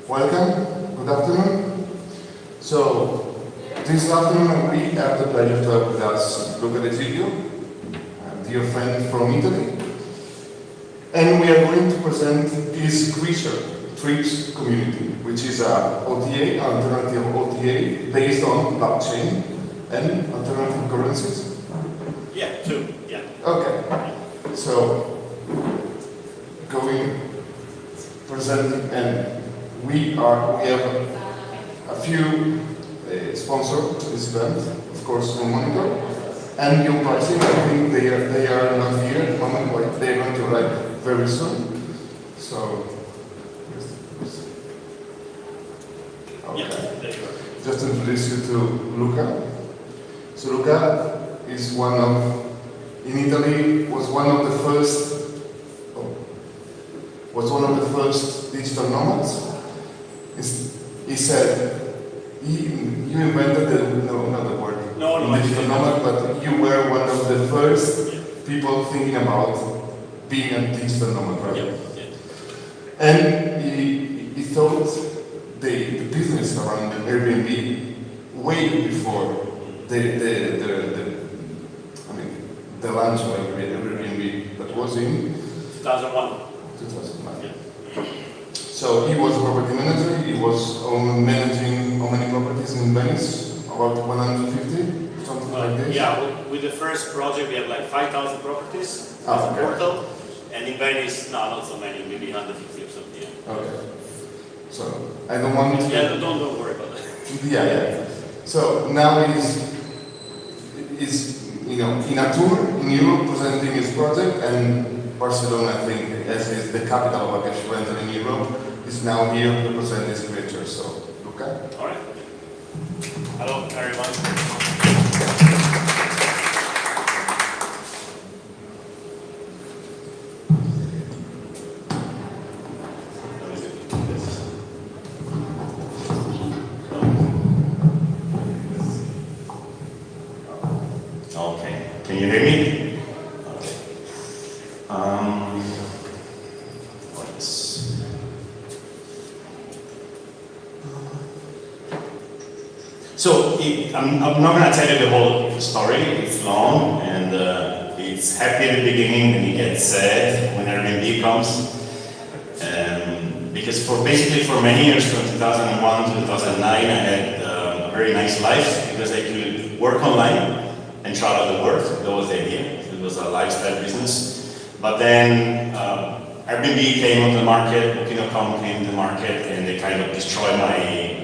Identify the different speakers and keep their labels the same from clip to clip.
Speaker 1: Welcome, good afternoon. So, this afternoon we have the pleasure to have with us Luca, a dear friend from Italy. And we are going to present his research, TripsCommunity, which is a OTA, alternative OTA, based on blockchain and alternative currencies.
Speaker 2: Yeah, two, yeah.
Speaker 1: Okay, so presenting, and we have a few sponsors to this event, of course, from Monitor, and your pricing. I think they are not here at the moment, but they are going to arrive very soon. So, okay.
Speaker 2: Yeah, there you go.
Speaker 1: Just to introduce you to Luca. So Luca is in Italy, was one of the first digital nomads. He said, you invented not the word,
Speaker 2: No,
Speaker 1: digital nomad, but you were one of the first people thinking about being a digital nomad, right?
Speaker 2: Yeah.
Speaker 1: And he thought the business around Airbnb way before the launch of Airbnb that was in
Speaker 2: 2001.
Speaker 1: 2009.
Speaker 2: Yeah.
Speaker 1: So he was a property manager. He was managing how many properties in Venice? About 150, something like this.
Speaker 2: Yeah, with the first project we had like 5,000 properties as a
Speaker 1: Okay.
Speaker 2: portal, and in Venice, no, not so many, maybe 150 or something. Yeah.
Speaker 1: Okay. So I don't want to.
Speaker 2: Yeah, don't worry about that.
Speaker 1: Yeah. So now he's in a tour in Europe presenting his project, and Barcelona, I think, as is the capital of vacation rental in Europe, is now here to present his creature. So, Luca.
Speaker 2: All right. Hello, everyone.
Speaker 3: Okay, can you hear me? Okay. So I'm not going to tell you the whole story. It's long and it's happy at the beginning, and it gets sad when Airbnb comes. Because for many years, from 2001 to 2009, I had a very nice life because I could work online and travel the world. That was the idea. It was a lifestyle business. But then Airbnb came on the market, Booking.com came to the market, and they kind of destroyed my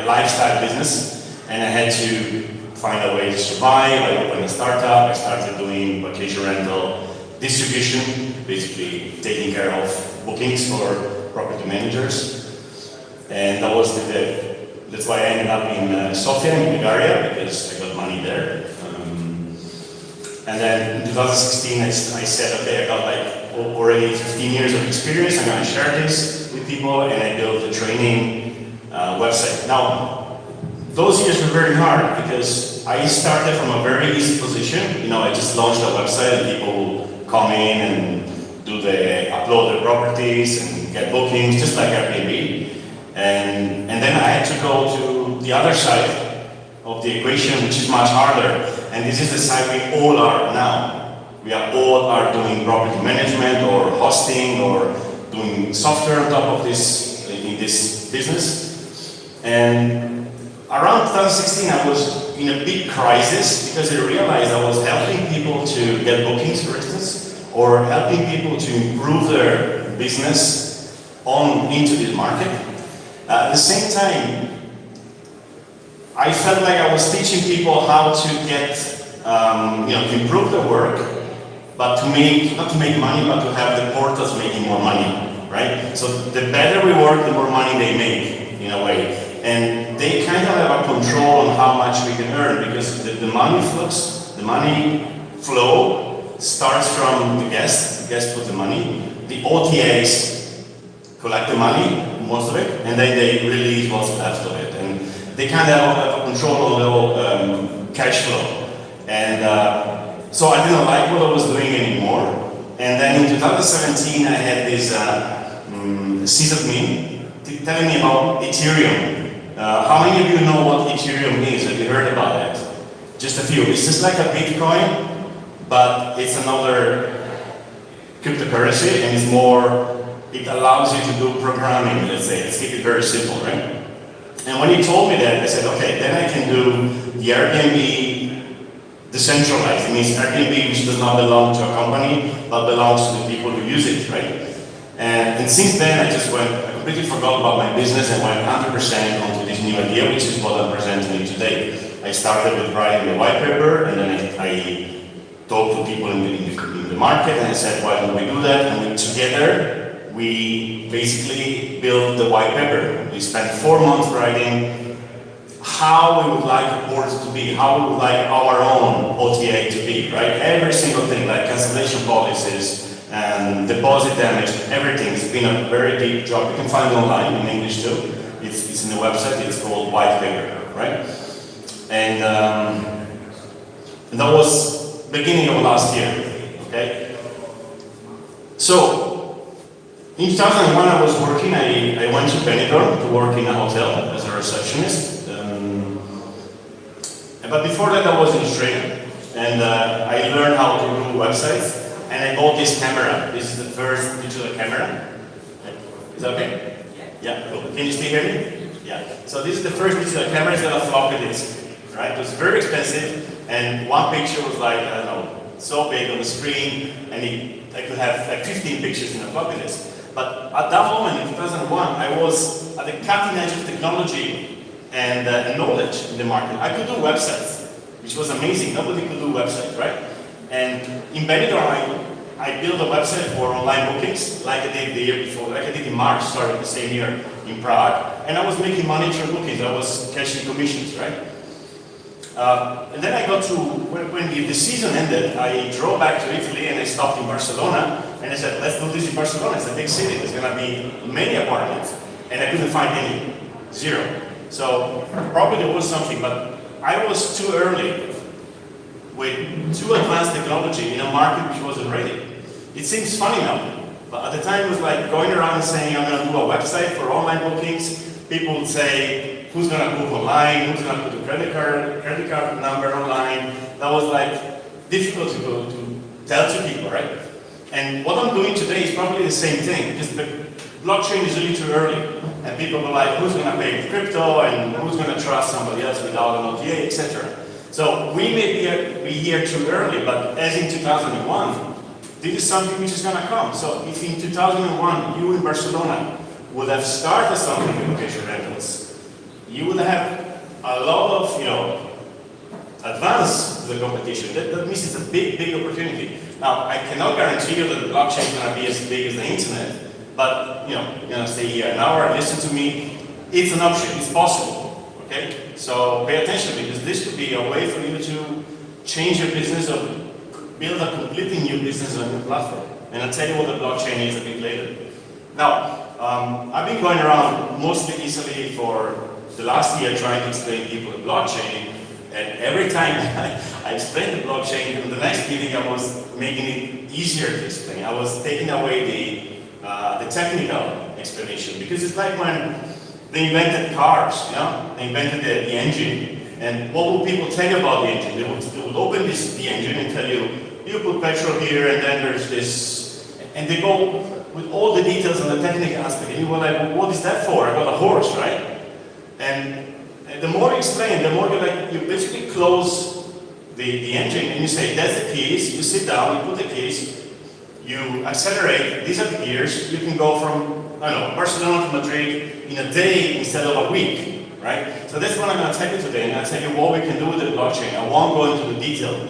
Speaker 3: lifestyle business. And I had to find a way to survive. I opened a startup. I started doing vacation rental distribution, basically taking care of bookings for property managers. And that was that's why I ended up in Sofia, in Bulgaria, because I got money there. And then in 2016, I said, okay, I got like already 15 years of experience. I'm going to share this with people, and I built a training website. Now, those years were very hard because I started from a very easy position. I just launched a website, and people will come in and upload their properties and get bookings, just like Airbnb. And then I had to go to the other side of the equation, which is much harder. And this is the side we all are now. We all are doing property management or hosting or doing software on top of this, in this business. And around 2016, I was in a big crisis because I realized I was helping people to get bookings, for instance, or helping people to improve their business into this market. At the same time, I felt like I was teaching people how to get, to improve their work, but not to make money, but to have the portals making more money, right? So the better we work, the more money they make, in a way. And they kind of have a control on how much we can earn, because the money flow starts from the guest put the money, the OTAs collect the money, most of it, and then they release what's left of it. And they kind of have control on the cash flow. And so I didn't like what I was doing anymore. And then in 2017, I had this sysadmin telling me about Ethereum. How many of you know what Ethereum is? Have you heard about it? Just a few. It's just like a Bitcoin, but it's another cryptocurrency, and it's more, it allows you to do programming, let's say. Let's keep it very simple, right? And when he told me that, I said, okay, then I can do the Airbnb decentralized. It means Airbnb which does not belong to a company, but belongs to the people who use it, right? And since then, I completely forgot about my business and went 100% onto this new idea, which is what I'm presenting you today. I started with writing the white paper, and then I talked to people in the market, and I said, why don't we do that? And together, we basically built the white paper. We spent 4 months writing how we would like boards to be, how we would like our own OTA to be, right? Every single thing, like cancellation policies, and deposit damage, everything. It's been a very deep job. You can find it online in English too. It's in the website. It's called White Paper, right? And that was beginning of last year. Okay. So in 2001, I was working. I went to Benidorm to work in a hotel as a receptionist. But before that, I was in Australia, and I learned how to do websites. And I bought this camera. This is the first digital camera. Is that okay? Yeah. Cool. Can you still hear me? Yeah. So this is the first digital camera. It's got a floppy disk, right? It was very expensive, and one picture was like, I don't know, so big on the screen, and I could have like 15 pictures in a floppy disk. But at that moment in 2001, I was at the cutting edge of technology and knowledge in the market. I could do websites, which was amazing. Nobody could do websites, right? And in Benidorm, I built a website for online bookings, like I did the year before, like I did in March, started the same year in Prague, and I was making money through bookings. I was cashing commissions, right? And then I got to, when the season ended, I drove back to Italy and I stopped in Barcelona, and I said, let's do this in Barcelona. It's a big city. There's going to be many apartments, and I couldn't find any, zero. So probably there was something, but I was too early with too advanced technology in a market which wasn't ready. It seems funny now, but at the time it was like going around and saying, I'm going to do a website for online bookings. People would say, who's going to book online? Who's going to put a credit card number online? That was like difficult to tell to people, right? And what I'm doing today is probably the same thing, because the blockchain is really too early. And people were like, who's going to pay with crypto? And who's going to trust somebody else without an OTA, etc. So we may be here too early, but as in 2001, this is something which is going to come. So if in 2001 you in Barcelona would have started something with location rentals, you would have a lot of, advance the competition. That means it's a big, big opportunity. Now, I cannot guarantee you that the blockchain is going to be as big as the internet, but you're going to stay here an hour and listen to me. It's an option. It's possible. Okay? So pay attention, because this could be a way for you to change your business or build a completely new business on your platform. And I'll tell you what the blockchain is a bit later. Now, I've been going around mostly Italy for the last year trying to explain to people the blockchain. And every time I explained the blockchain, in the next meeting I was making it easier to explain. I was taking away the technical explanation, because it's like when they invented cars, they invented the engine. And what would people tell you about the engine? They would open the engine and tell you, you put petrol here, and then there's this, and they go with all the details on the technical aspect. And you were like, well, what is that for? I got a horse, right? And the more you explain, the more you basically close the engine, and you say, that's the keys. You sit down, you put the keys, you accelerate. These are the gears. You can go from, I don't know, Barcelona to Madrid in a day instead of a week, right? So that's what I'm going to tell you today, and I'll tell you what we can do with the blockchain. I won't go into the detail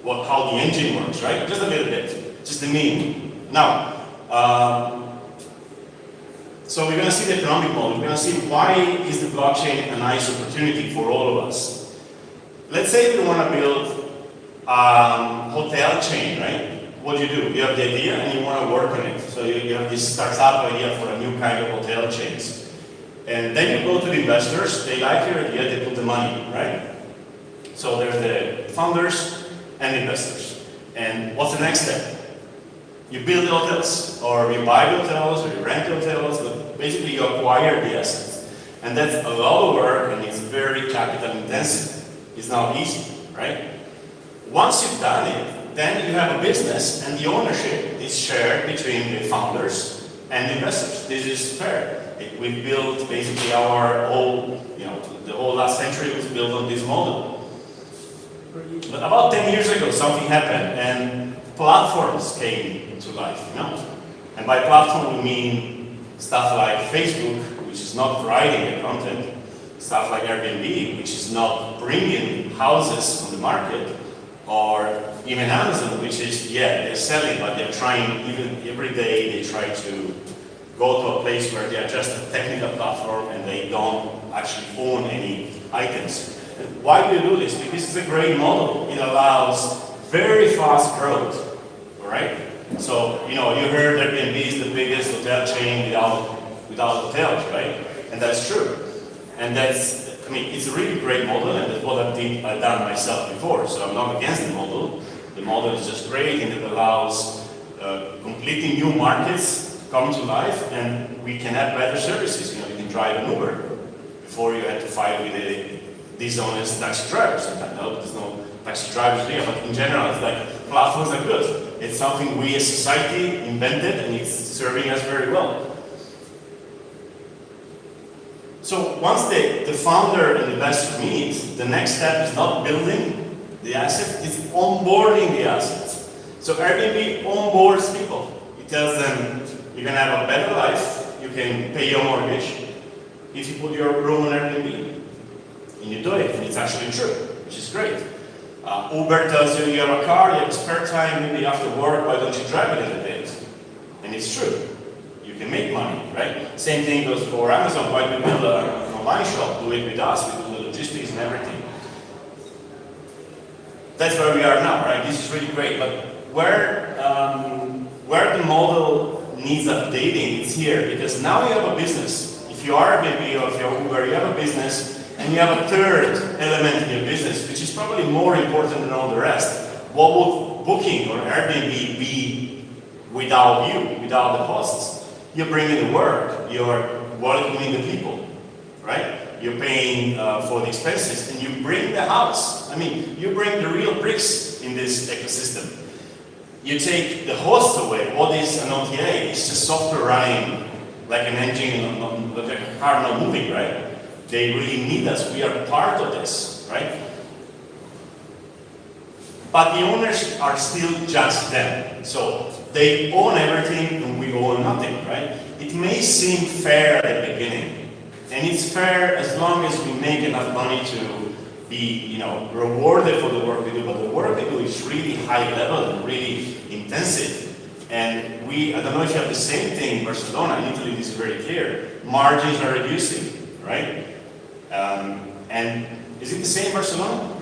Speaker 3: how the engine works, right? Just a little bit, just the meaning. Now, so we're going to see the economic model. We're going to see why is the blockchain a nice opportunity for all of us. Let's say we want to build a hotel chain, right? What do? You have the idea and you want to work on it. So you have this startup idea for a new kind of hotel chains. And then you go to the investors, they like your idea, they put the money, right? So there's the founders and investors. And what's the next step? You build the hotels, or you buy the hotels, or you rent the hotels, but basically you acquire the assets. And that's a lot of work and it's very capital intensive. It's not easy, right? Once you've done it, then you have a business and the ownership is shared between the founders and the investors. This is fair. We built basically our whole, the whole last century was built on this model. But about 10 years ago, something happened and platforms came into life, And by platform, we mean stuff like Facebook, which is not providing the content, stuff like Airbnb, which is not bringing houses on the market, or even Amazon, which is, they're selling, but they're trying, even every day, they try to go to a place where they are just a technical platform and they don't actually own any items. And why do you do this? Because it's a great model. It allows very fast growth, all right? So, you heard Airbnb is the biggest hotel chain without hotels, right? And that's true. And it's a really great model, and that's what I've done myself before. So I'm not against the model. The model is just great, and it allows completely new markets come to life, and we can have better services. You can drive an Uber. Before you had to fight with a dishonest taxi driver. Sometimes there's no taxi drivers here, but in general, it's like platforms are good. It's something we as society invented, and it's serving us very well. So once the founder and investor meet, the next step is not building the asset, it's onboarding the assets. So Airbnb onboards people. It tells them, you can have a better life, you can pay your mortgage if you put your room on Airbnb. And you do it, and it's actually true, which is great. Uber tells you have a car, you have spare time, maybe after work, why don't you drive it in a bit? And it's true. You can make money, right? Same thing goes for Amazon. Why do we build an online shop? Do it with us, we do the logistics and everything. That's where we are now, right? This is really great, but where the model needs updating, it's here, because now you have a business. If you are Airbnb or if you're Uber, you have a business, and you have a third element in your business, which is probably more important than all the rest. What would Booking or Airbnb be without you, without the hosts? You're bringing the work, you're welcoming the people, right? You're paying for the expenses, and you bring the house. You bring the real bricks in this ecosystem. You take the host away. What is an OTA? It's just software running like an engine, like a car not moving, right? They really need us. We are part of this, right? But the owners are still just them. So they own everything and we own nothing, right? It may seem fair at the beginning. And it's fair as long as we make enough money to be, rewarded for the work we do. But the work we do is really high level and really intensive. And I don't know if you have the same thing in Barcelona. In Italy, this is very clear. Margins are reducing, right? And is it the same in Barcelona?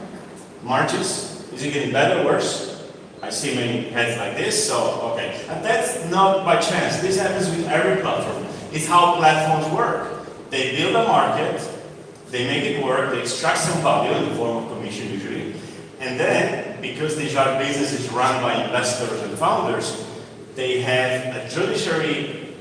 Speaker 3: Margins? Is it getting better or worse? I see many heads like this, so okay. And that's not by chance. This happens with every platform. It's how platforms work. They build a market, they make it work, they extract some value in the form of commission usually, and then, because these are businesses run by investors and founders, they have a judiciary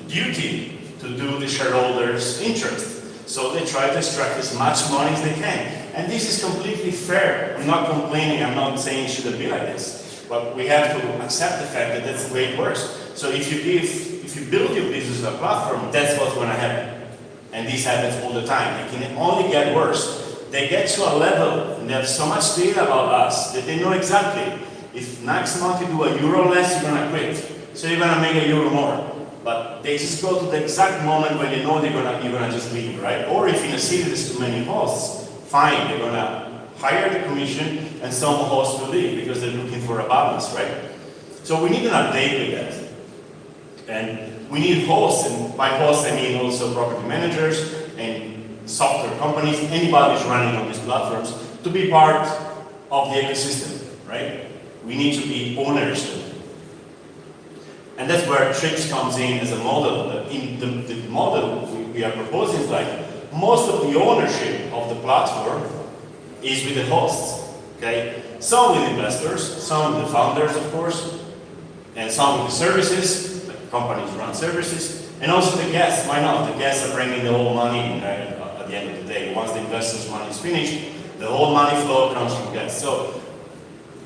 Speaker 3: duty to do the shareholders' interest. So they try to extract as much money as they can. And this is completely fair. I'm not complaining, I'm not saying it shouldn't be like this. But we have to accept the fact that that's the way it works. So if you build your business as a platform, that's what's going to happen. And this happens all the time. It can only get worse. They get to a level, and they have so much data about us, that they know exactly, if next month you do €1 less, you're going to quit. So you're going to make €1 more. But they just go to the exact moment when they know you're gonna just leave, right? Or if in a city there's too many hosts, fine, they're gonna hire the commission and some hosts will leave because they're looking for a balance, right? So we need an update with that. And we need hosts, and by hosts I mean also property managers and software companies, anybody who's running on these platforms, to be part of the ecosystem, right? We need to be owners. And that's where Trips comes in as a model. In the model we are proposing is like, most of the ownership of the platform is with the hosts, okay? Some with investors, some with the founders, of course, and some with the services, like companies run services, and also the guests. Why not? The guests are bringing the whole money in, right, at the end of the day. Once the investors' money is finished, the whole money flow comes from guests. So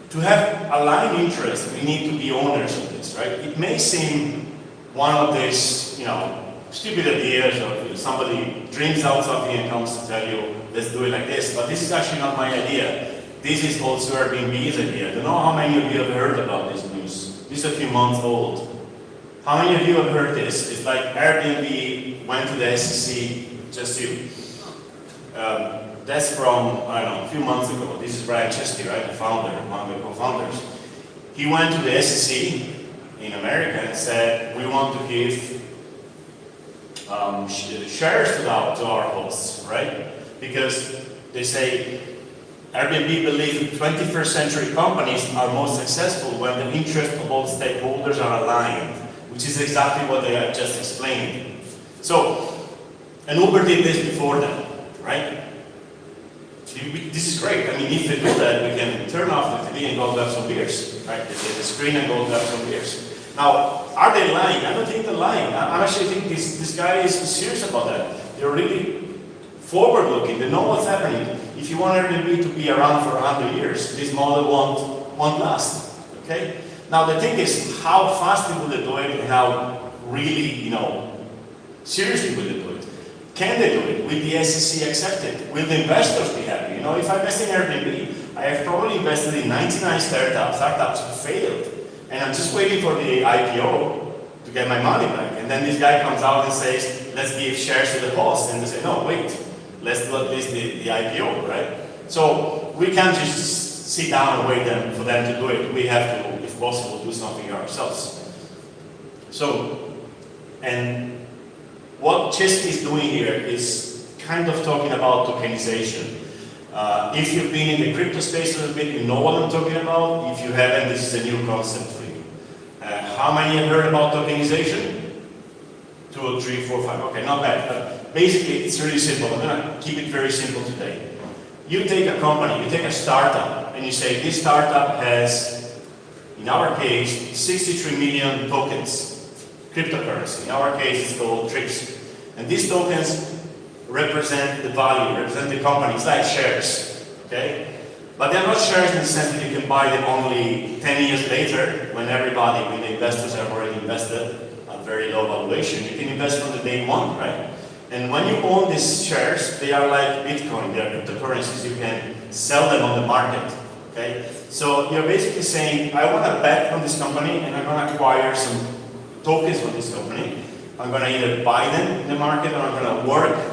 Speaker 3: to have aligned interest, we need to be owners of this, right? It may seem one of these, stupid ideas of somebody dreams out something and comes to tell you, let's do it like this, but this is actually not my idea. This is also Airbnb's idea. I don't know how many of you have heard about this news. This is a few months old. How many of you have heard this? It's like Airbnb went to the SEC, just you. That's from, I don't know, a few months ago. This is Brian Chesky, right, the founder, one of the co-founders. He went to the SEC in America and said, we want to give shares to our hosts, right? Because they say, Airbnb believes 21st century companies are most successful when the interests of all stakeholders are aligned, which is exactly what they have just explained. So, and Uber did this before them, right? This is great. I mean, if they do that, we can turn off the TV and go grab some beers, right? They take the screen and go grab some beers. Now, are they lying? I don't think they're lying. I actually think this guy is serious about that. They're really forward-looking. They know what's happening. If you want Airbnb to be around for 100 years, this model won't last. Okay? Now, the thing is, how fast will they do it, and how really, seriously will they do it? Can they do it? Will the SEC accept it? Will the investors be happy? If I invest in Airbnb, I have probably invested in 99 startups that failed. And I'm just waiting for the IPO to get my money back. And then this guy comes out and says, let's give shares to the host. And they say, no, wait, let's do at least the IPO, right? So we can't just sit down and wait for them to do it. We have to, if possible, do something ourselves. So, and what Chesky is doing here is kind of talking about tokenization. If you've been in the crypto space a little bit, you know what I'm talking about. If you haven't, this is a new concept for you. How many have heard about tokenization? 2, 3, 4, 5. Okay, not bad. But basically, it's really simple. I'm going to keep it very simple today. You take a company, you take a startup, and you say, this startup has, in our case, 63 million tokens, cryptocurrency. In our case, it's called Trips. And these tokens represent the value, represent the company. It's like shares, okay? But they're not shares in the sense that you can buy them only 10 years later when the investors have already invested at very low valuation. You can invest from the day one, right? And when you own these shares, they are like Bitcoin, they are cryptocurrencies. You can sell them on the market, okay? So you're basically saying, I want to bet on this company and I'm going to acquire some tokens from this company. I'm going to either buy them in the market or I'm going to work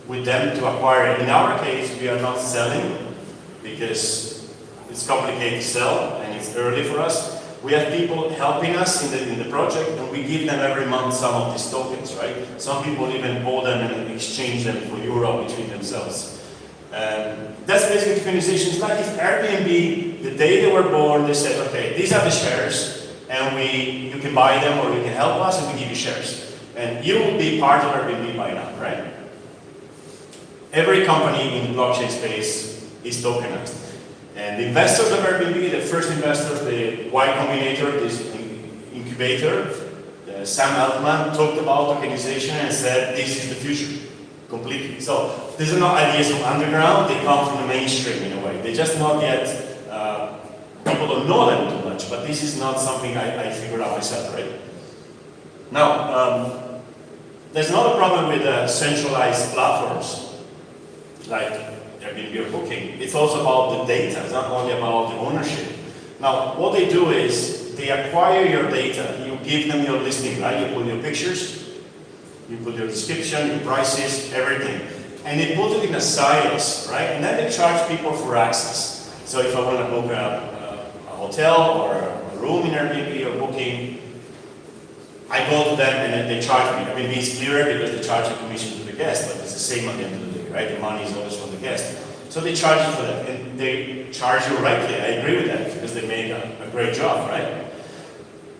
Speaker 3: with them to acquire it. In our case, we are not selling because it's complicated to sell and it's early for us. We have people helping us in the project, and we give them every month some of these tokens, right? Some people even bought them and exchange them for euro between themselves. That's basically tokenization. It's like if Airbnb, the day they were born, they said, okay, these are the shares, and you can buy them or you can help us and we give you shares. And you will be part of Airbnb by now, right? Every company in the blockchain space is tokenized. And the investors of Airbnb, the first investors, the Y Combinator, this incubator, Sam Altman talked about tokenization and said this is the future, completely. So these are not ideas from underground, they come from the mainstream in a way. They're just not yet, people don't know them too much, but this is not something I figured out myself, right? Now, there's not a problem with centralized platforms like Airbnb or Booking. It's also about the data, it's not only about the ownership. Now, what they do is, they acquire your data, you give them your listing, right? You put your pictures, you put your description, your prices, everything. And they put it in a silos, right? And then they charge people for access. So if I want to book a hotel or a room in Airbnb or Booking, I go to them and then they charge me. I mean, it's clearer because they charge a commission to the guest, but it's the same at the end of the day, right? The money is always from the guest. So they charge you for that, and they charge you rightly. I agree with that because they made a great job, right?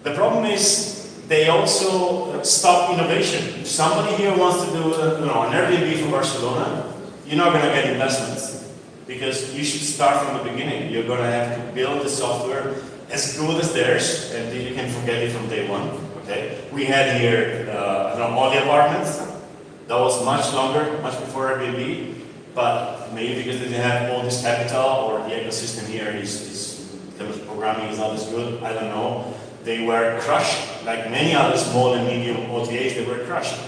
Speaker 3: The problem is they also stop innovation. If somebody here wants to do an Airbnb for Barcelona, you're not going to get investments because you should start from the beginning. You're going to have to build the software as good as theirs, and then you can forget it from day one. Okay? Okay, we had here, I don't know, all the apartments. That was much longer, much before Airbnb, but maybe because they didn't have all this capital or the ecosystem here is in terms of programming is not as good. I don't know. They were crushed, like many other small and medium OTAs. They were crushed.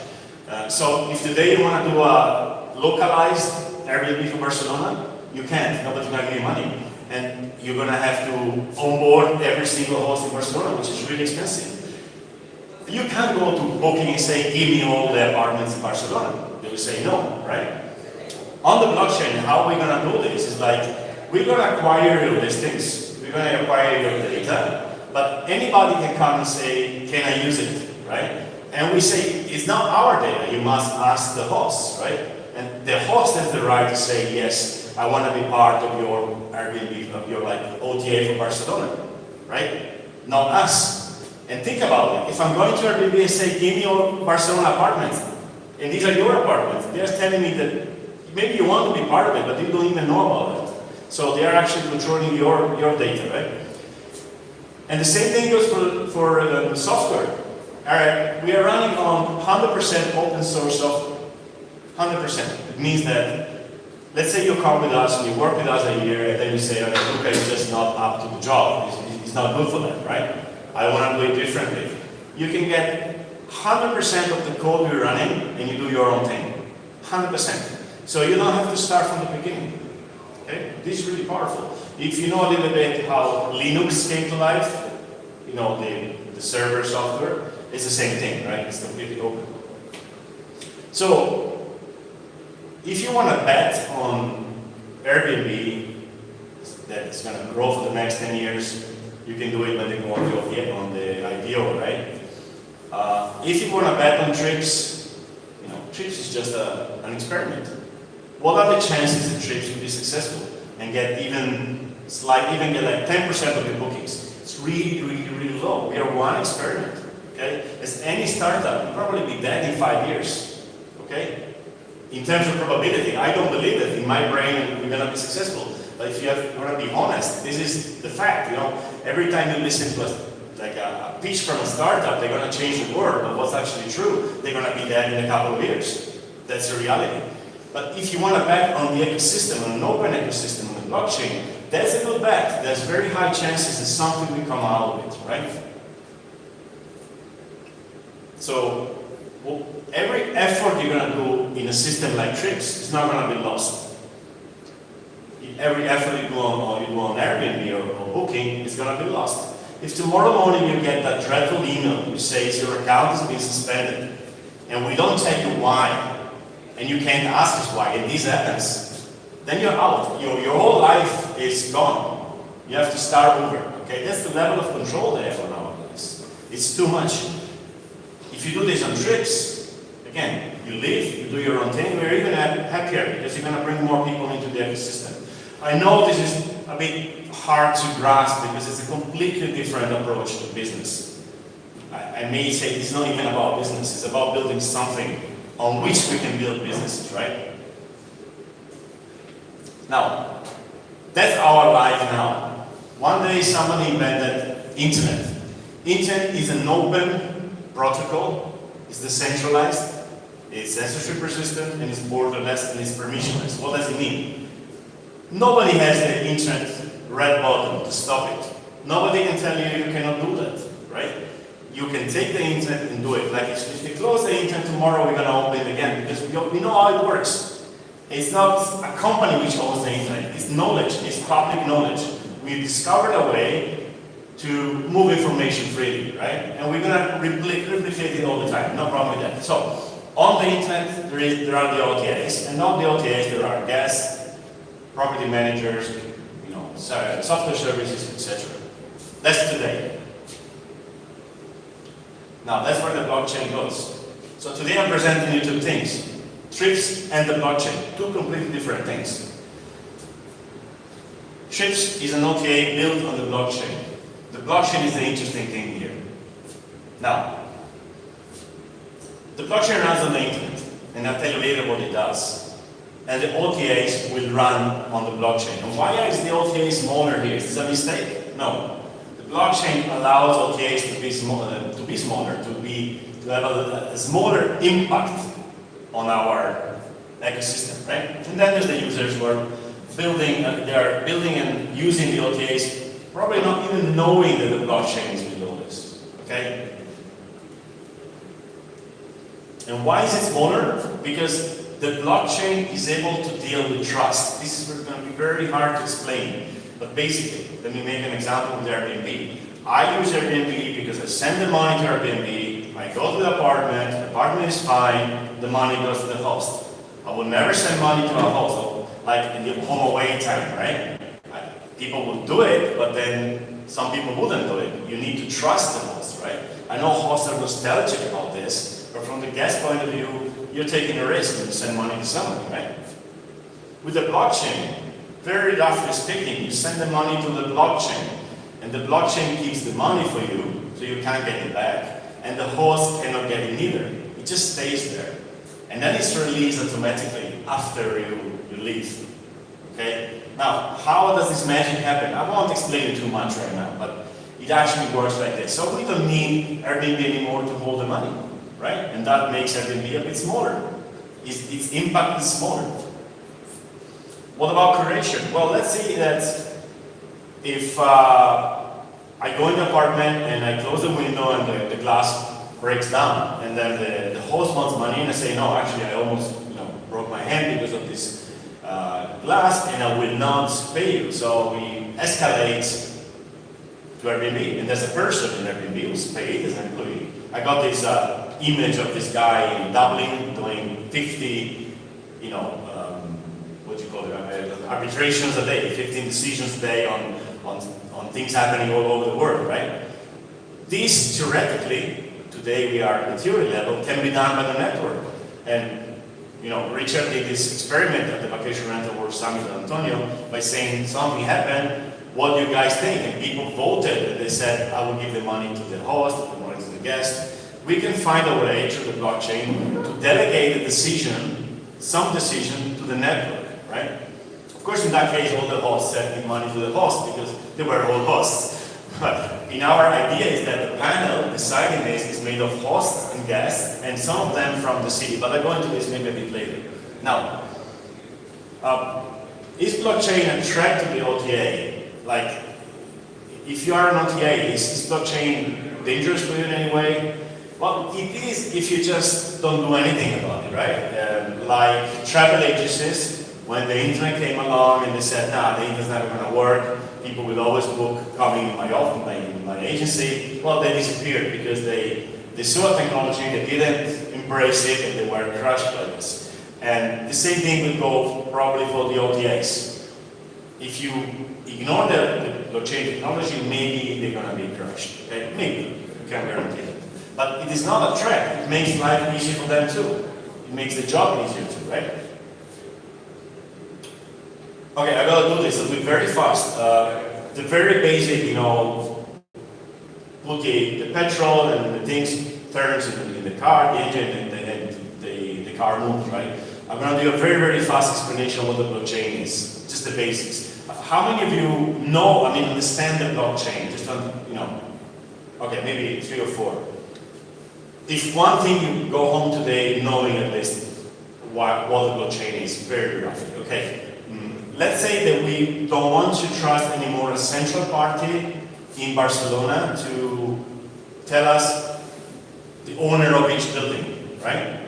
Speaker 3: So if today you want to do a localized Airbnb for Barcelona, you can't. Nobody's going to give you money. And you're going to have to onboard every single host in Barcelona, which is really expensive. You can't go to Booking and say, give me all the apartments in Barcelona. They will say no, right? On the blockchain, how we're going to do this is like, we're going to acquire your listings, we're going to acquire your data, but anybody can come and say, can I use it, right? And we say, it's not our data, you must ask the host, right? And the host has the right to say, yes, I want to be part of your Airbnb, of your like OTA for Barcelona, right? Not us. And think about it, if I'm going to Airbnb and say, give me all Barcelona apartments, and these are your apartments, they're telling me that maybe you want to be part of it, but you don't even know about it. So they are actually controlling your data, right? And the same thing goes for software. All right, we are running on 100% open source software. 100%. It means that, let's say you come with us and you work with us a year, and then you say, okay, Luca is just not up to the job. He's not good for that, right? I want to do it differently. You can get 100% of the code we're running, and you do your own thing. 100%. So you don't have to start from the beginning. Okay? This is really powerful. If you know a little bit how Linux came to life, you know, the server software, it's the same thing, right? It's completely open. So, if you want to bet on Airbnb that it's going to grow for the next 10 years, you can do it when they go on the IPO, right? If you want to bet on Trips, you know, Trips is just an experiment. What are the chances that Trips will be successful and get even get like 10% of the bookings? It's really, really, really low. We are one experiment. Okay? As any startup, you'll probably be dead in 5 years. Okay? In terms of probability, I don't believe that in my brain we're gonna be successful. But if you want to be honest, this is the fact. You know, every time you listen to a pitch from a startup, they're gonna change the world. But what's actually true, they're gonna be dead in a couple of years. That's the reality. But if you want to bet on the ecosystem, on an open ecosystem, on the blockchain, that's a good bet. There's very high chances that something will come out of it, right? So, every effort you're going to do in a system like Trips is not going to be lost. Every effort you do on Airbnb or Booking is going to be lost. If tomorrow morning you get that dreadful email which says your account has been suspended, and we don't tell you why, and you can't ask us why, and this happens, then you're out. Your whole life is gone. You have to start over. Okay, that's the level of control they have on nowadays. It's too much. If you do this on Trips, again, you live, you do your own thing, we're even happier because you're going to bring more people into the ecosystem. I know this is a bit hard to grasp because it's a completely different approach to business. I may say it's not even about business, it's about building something on which we can build businesses, right? Now, that's our life now. One day somebody invented internet. Internet is an open protocol, it's decentralized, it's censorship resistant, and it's borderless, and it's permissionless. What does it mean? Nobody has the internet red button to stop it. Nobody can tell you you cannot do that, right? You can take the internet and do it. Like if they close the internet tomorrow, we're going to open it again because we know how it works. It's not a company which owns the internet. It's knowledge. It's public knowledge. We discovered a way to move information freely, right? And we're going to replicate it all the time. No problem with that. So on the internet, there are the OTAs, and on the OTAs there are guests, property managers, you know, software services, etc. That's today. Now, that's where the blockchain goes. So today I'm presenting you two things. Trips and the blockchain. Two completely different things. Trips is an OTA built on the blockchain. The blockchain is the interesting thing here. Now, the blockchain runs on the internet, and I'll tell you later what it does. And the OTAs will run on the blockchain. And why is the OTA smaller here? Is this a mistake? No. The blockchain allows OTAs to be smaller, to have a smaller impact on our ecosystem, right? And then there's the users who are building, they are building and using the OTAs, probably not even knowing that the blockchain is below this, okay? And why is it smaller? Because the blockchain is able to deal with trust. This is going to be very hard to explain, but basically, let me make an example with Airbnb. I use Airbnb because I send the money to Airbnb, I go to the apartment is fine, the money goes to the host. I will never send money to a host, like in the home away time, right? People will do it, but then some people wouldn't do it. You need to trust the host, right? I know hosts are nostalgic about this, but from the guest point of view, you're taking a risk when you send money to somebody, right? With the blockchain, very roughly speaking, you send the money to the blockchain, and the blockchain keeps the money for you, so you can't get it back, and the host cannot get it either. It just stays there. And then it's released automatically after you leave, okay? Now, how does this magic happen? I won't explain it too much right now, but it actually works like this. So we don't need Airbnb anymore to hold the money, right? And that makes Airbnb a bit smaller. Its impact is smaller. What about curation? Well, let's say that if I go in the apartment and I close the window and the glass breaks down, and then the host wants money, and I say, no, actually I almost broke my hand because of this glass, and I will not pay you. So we escalate to Airbnb, and there's a person in Airbnb who's paid as an employee. I got this image of this guy in Dublin doing 50, what do you call it, arbitrations a day, 15 decisions a day on things happening all over the world, right? This, theoretically, today we are at theory level, can be done by the network. And Richard did this experiment at the Vacation Rental World Summit in Antonio by saying something happened, what do you guys think? And people voted, and they said, I will give the money to the host, the money to the guest. We can find a way through the blockchain to delegate a decision, some decision, to the network, right? Of course, in that case, all the hosts said give money to the host because they were all hosts. But in our idea is that the panel deciding this is made of hosts and guests, and some of them from the city. But I'll go into this maybe a bit later. Now, is blockchain a threat to the OTA? Like, if you are an OTA, is blockchain dangerous for you in any way? Well, it is if you just don't do anything about it, right? Like travel agencies, when the internet came along and they said, nah, the internet's never going to work, people will always book coming in my agency. Well, they disappeared because they saw technology, they didn't embrace it, and they were crushed by this. And the same thing will go probably for the OTAs. If you ignore the blockchain technology, maybe they're going to be crushed. Okay? Maybe, you can't guarantee it. But it is not a threat. It makes life easier for them too. It makes the job easier too, right? Okay, I gotta do this. I'll do it very fast. The very basic, put the petrol and the things turns in the car, the engine, and the car moves, right? I'm gonna do a very, very fast explanation of what the blockchain is. Just the basics. How many of you understand the blockchain? Just okay, maybe 3 or 4. If one thing you go home today knowing at least what the blockchain is, very roughly, okay? Let's say that we don't want to trust anymore a central party in Barcelona to tell us the owner of each building, right?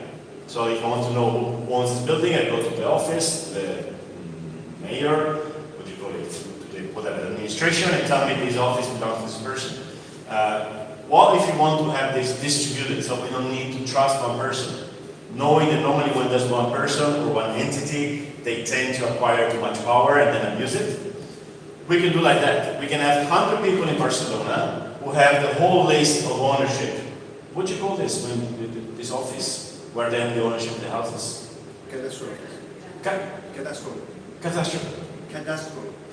Speaker 3: So if I want to know who owns this building, I go to the office, the mayor, what do you call it, to the whatever, administration, and tell me this office belongs to this person. What if you want to have this distributed, so we don't need to trust one person? Knowing that normally when there's one person or one entity, they tend to acquire too much power and then abuse it. We can do like that. We can have 100 people in Barcelona who have the whole list of ownership. What do you call this, this office, where they have the ownership of the houses?
Speaker 4: Cadastro.
Speaker 3: Cadastro.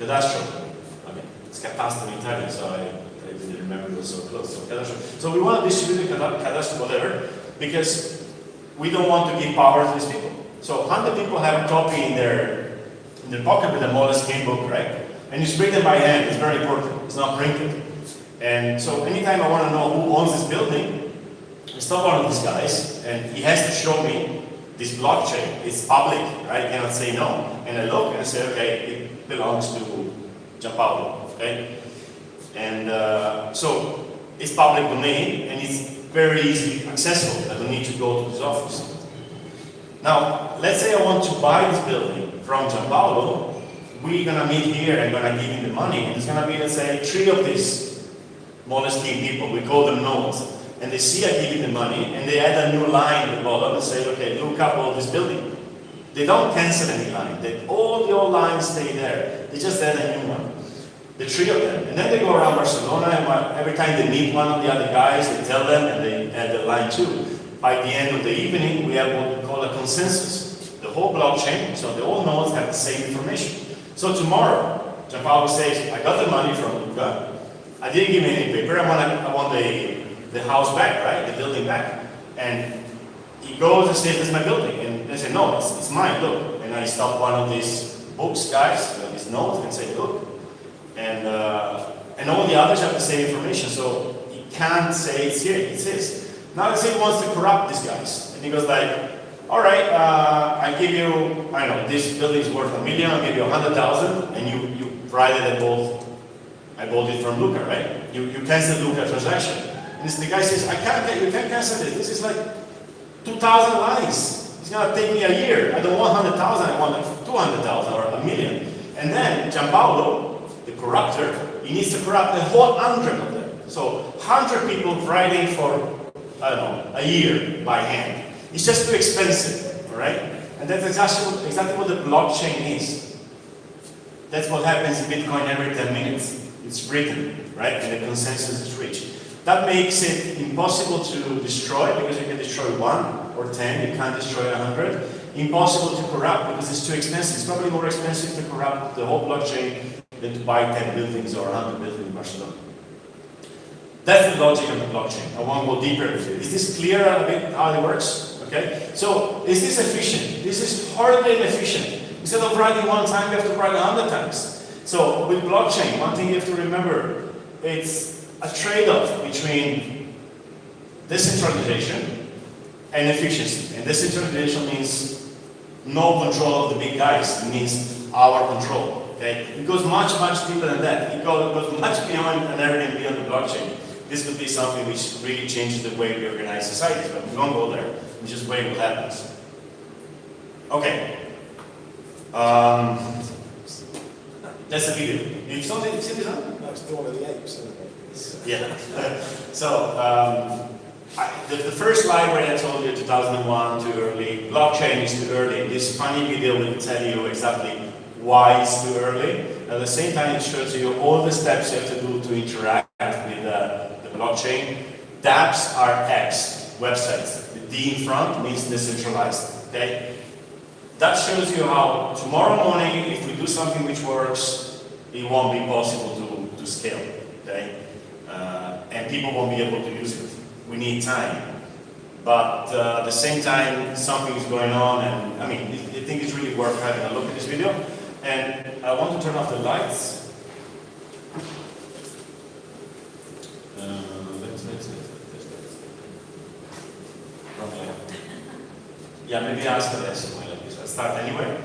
Speaker 3: Okay, it's catastro in Italian, so I didn't remember it was so close. So cadastro. So we want to distribute the cadastro, whatever, because we don't want to give power to these people. So 100 people have a copy in their pocket with a Moleskine book, right? And you spread them by hand. It's very important. It's not printed. And so anytime I want to know who owns this building, I stop one of these guys, and he has to show me this blockchain. It's public, right? I cannot say no. And I look and I say, okay, it belongs to Giampaolo, okay? And so it's public domain, and it's very easily accessible. I don't need to go to his office. Now, let's say I want to buy this building from Giampaolo. We're gonna meet here and gonna give him the money. And there's gonna be, let's say, 3 of these Moleskine people. We call them nodes. And they see I give him the money, and they add a new line at the bottom and say, okay, Luca bought this building. They don't cancel any line. All the old lines stay there. They just add a new one. The 3 of them. And then they go around Barcelona, and every time they meet one of the other guys, they tell them, and they add the line too. By the end of the evening, we have what we call a consensus. The whole blockchain, so the all nodes have the same information. So tomorrow, Giampaolo says, I got the money from Luca. I didn't give him any paper. I want the house back, right? The building back. And he goes and says, "That's my building." And they say, "No, it's mine. Look." And I stop one of these books guys, these notes, and say, "Look." And all the others have the same information, so he can't say it's here. It's his. Now let's say he wants to corrupt these guys, and he goes like, "All right, I give you, I don't know, this building is worth $1 million. I'll give you 100,000, and you write it I bought it from Luca, right? You cancel Luca transaction. And the guy says, you can't cancel this. This is like 2,000 lines. It's gonna take me a year. I don't want 100,000, I want like 200,000 or $1 million. And then Giampaolo, the corrupter, he needs to corrupt the whole 100 of them. So 100 people writing for, I don't know, a year by hand. It's just too expensive, all right? And that's exactly what the blockchain is. That's what happens in Bitcoin every 10 minutes. It's written, right? And the consensus is reached. That makes it impossible to destroy, because you can destroy 1 or 10, you can't destroy 100. Impossible to corrupt, because it's too expensive. It's probably more expensive to corrupt the whole blockchain than to buy 10 buildings or 100 buildings in Barcelona. That's the logic of the blockchain. I won't go deeper into it. Is this clear a bit how it works? Okay? So, is this efficient? This is horribly inefficient. Instead of writing 1 time, you have to write 100 times. So, with blockchain, one thing you have to remember, it's a trade-off between decentralization and efficiency. And decentralization means no control of the big guys. It means our control. Okay? It goes much, much deeper than that. It goes much beyond an Airbnb on the blockchain. This could be something which really changes the way we organize societies, but we won't go there. We just wait what happens. Okay. That's the video. You've seen this one?
Speaker 4: No, it's Dawn of the Apes, isn't it?
Speaker 3: Yeah. So, the first slide where I told you 2001, too early, blockchain is too early. This funny video will tell you exactly why it's too early. At the same time, it shows you all the steps you have to do to interact with the blockchain. Dapps are apps, websites. The D in front means decentralized. Okay? That shows you how tomorrow morning, if we do something which works, it won't be possible to scale. Okay? And people won't be able to use it. We need time. But at the same time, something is going on, and I mean, I think it's really worth having a look at this video. And I want to turn off the lights. Let's. Yeah, maybe ask the rest like this. I'll start anyway.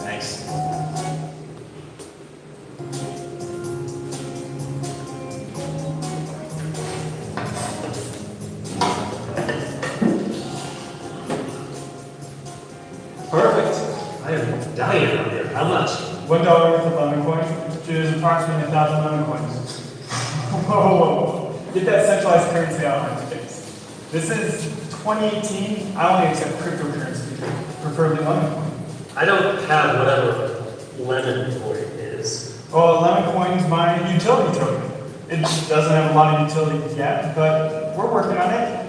Speaker 3: Thanks.
Speaker 5: Perfect. I am dying out here. How much?
Speaker 6: $1 worth of lemon coins, which is approximately 1,000 lemon coins. Whoa. Get that centralized currency out of my face. This is 2018. I only accept cryptocurrency, preferably lemon coin.
Speaker 5: I don't have whatever lemon coin is.
Speaker 6: Well, lemon coin is my utility token. It doesn't have a lot of utility yet, but we're working on it.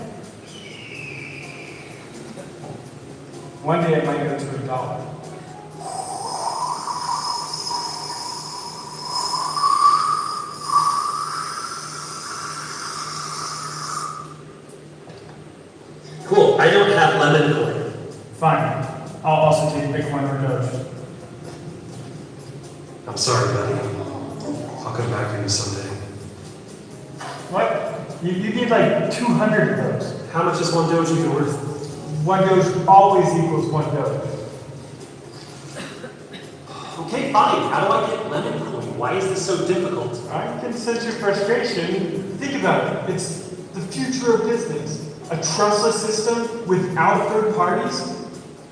Speaker 6: One day it might go to $1.
Speaker 5: Cool. I don't have lemon coin.
Speaker 6: Fine. I'll also take Bitcoin or Doge.
Speaker 4: I'm sorry, buddy. I'll come back for you someday.
Speaker 6: What? You need like 200 of those.
Speaker 4: How much is one Doge even worth?
Speaker 6: One Doge always equals one Doge.
Speaker 4: Okay, fine. How do I get lemon coin? Why is this so difficult?
Speaker 6: I can sense your frustration. Think about it. It's the future of business. A trustless system without third parties.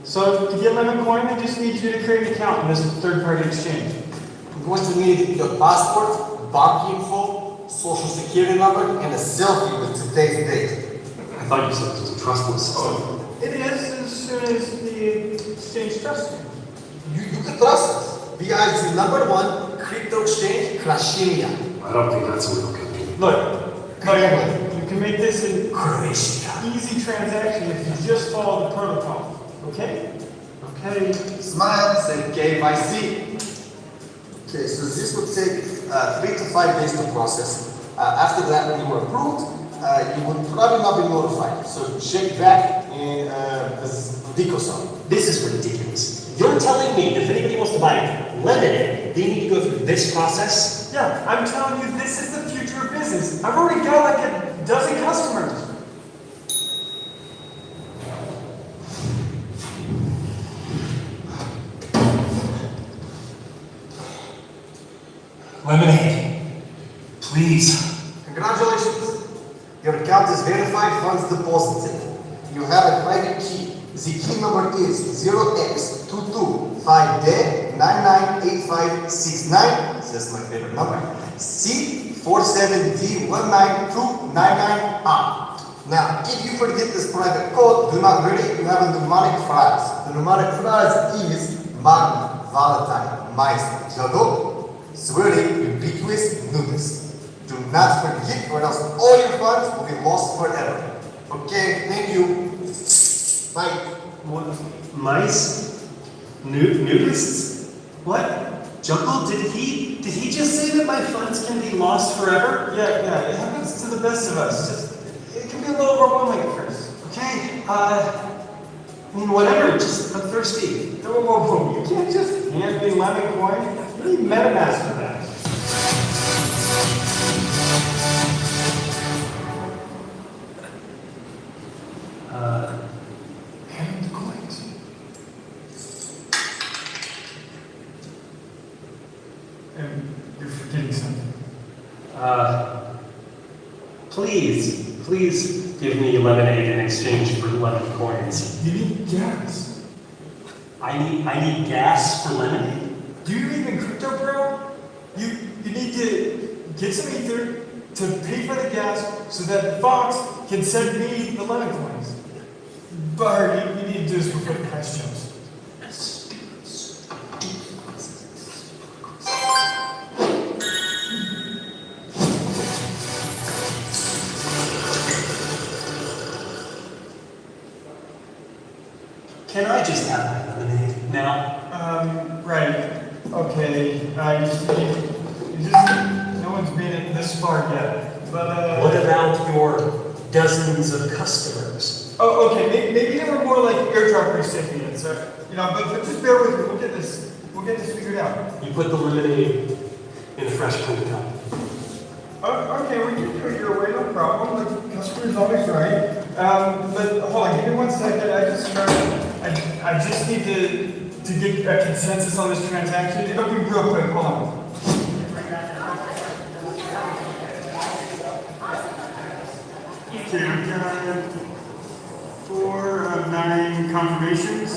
Speaker 6: So to get lemon coin, I just need you to create an account in this third-party exchange.
Speaker 7: I'm going to need your passport, bank info, social security number, and a selfie with today's date.
Speaker 4: I thought you said this was a trustless system.
Speaker 6: It is as soon as the exchange trusts you.
Speaker 7: You can trust us. We are the #1 crypto exchange, Krashimia.
Speaker 4: I don't think that's a real company.
Speaker 6: Look, you can make this an easy transaction if you just follow the protocol. Okay?
Speaker 4: Okay.
Speaker 7: Smile, say KYC. Okay, so this would take 3 to 5 days to process. After that, when you were approved, you would probably not be notified. So check back in Dico zone.
Speaker 4: This is ridiculous. You're telling me if anybody wants to buy lemonade, they need to go through this process?
Speaker 6: Yeah, I'm telling you, this is the future of business. I've already got like a dozen customers.
Speaker 4: Lemonade. Please.
Speaker 7: Congratulations. Your account is verified, funds deposited. You have a private key. The key number is 0x225D998569. That's my favorite number. C47D192999A. Now, if you forget this private code, do not worry, you have a mnemonic phrase. The mnemonic phrase is Magna, Valentine, Mais, Jadot, swearing, ubiquitous, nudist. Do not forget or else all your funds will be lost forever. Okay, thank you. Bye.
Speaker 4: What? Mice? Nudists? What? Jungle, did he just say that my funds can be lost forever?
Speaker 6: Yeah, it happens to the best of us. It can be a little overwhelming at first.
Speaker 4: Okay, whatever, just, I'm thirsty.
Speaker 6: Whoa. You can't just hand me lemon coin. You need MetaMask for that. Hand the coins. And you're forgetting something.
Speaker 4: Please give me lemonade in exchange for lemon coins.
Speaker 6: You need gas.
Speaker 4: I need gas for lemonade?
Speaker 6: Do you even crypto, bro? You need to get some ether to pay for the gas so that Fox can send me the lemon coins. But you need to do this before the price jumps.
Speaker 4: Can I just have my lemonade now?
Speaker 6: Right. Okay. No one's made it this far yet. But
Speaker 4: What about your dozens of customers?
Speaker 6: Oh, okay. Maybe they were more like airdrop recipients. But just bear with me. We'll get this figured out.
Speaker 4: You put the lemonade in a fresh clean cup.
Speaker 6: Okay, we can do it your way, no problem. The customer's always right. But hold on, give me 1 second. I just need to get a consensus on this transaction. It'll be real quick. Hold on. Okay, I've got 4 of 9 confirmations.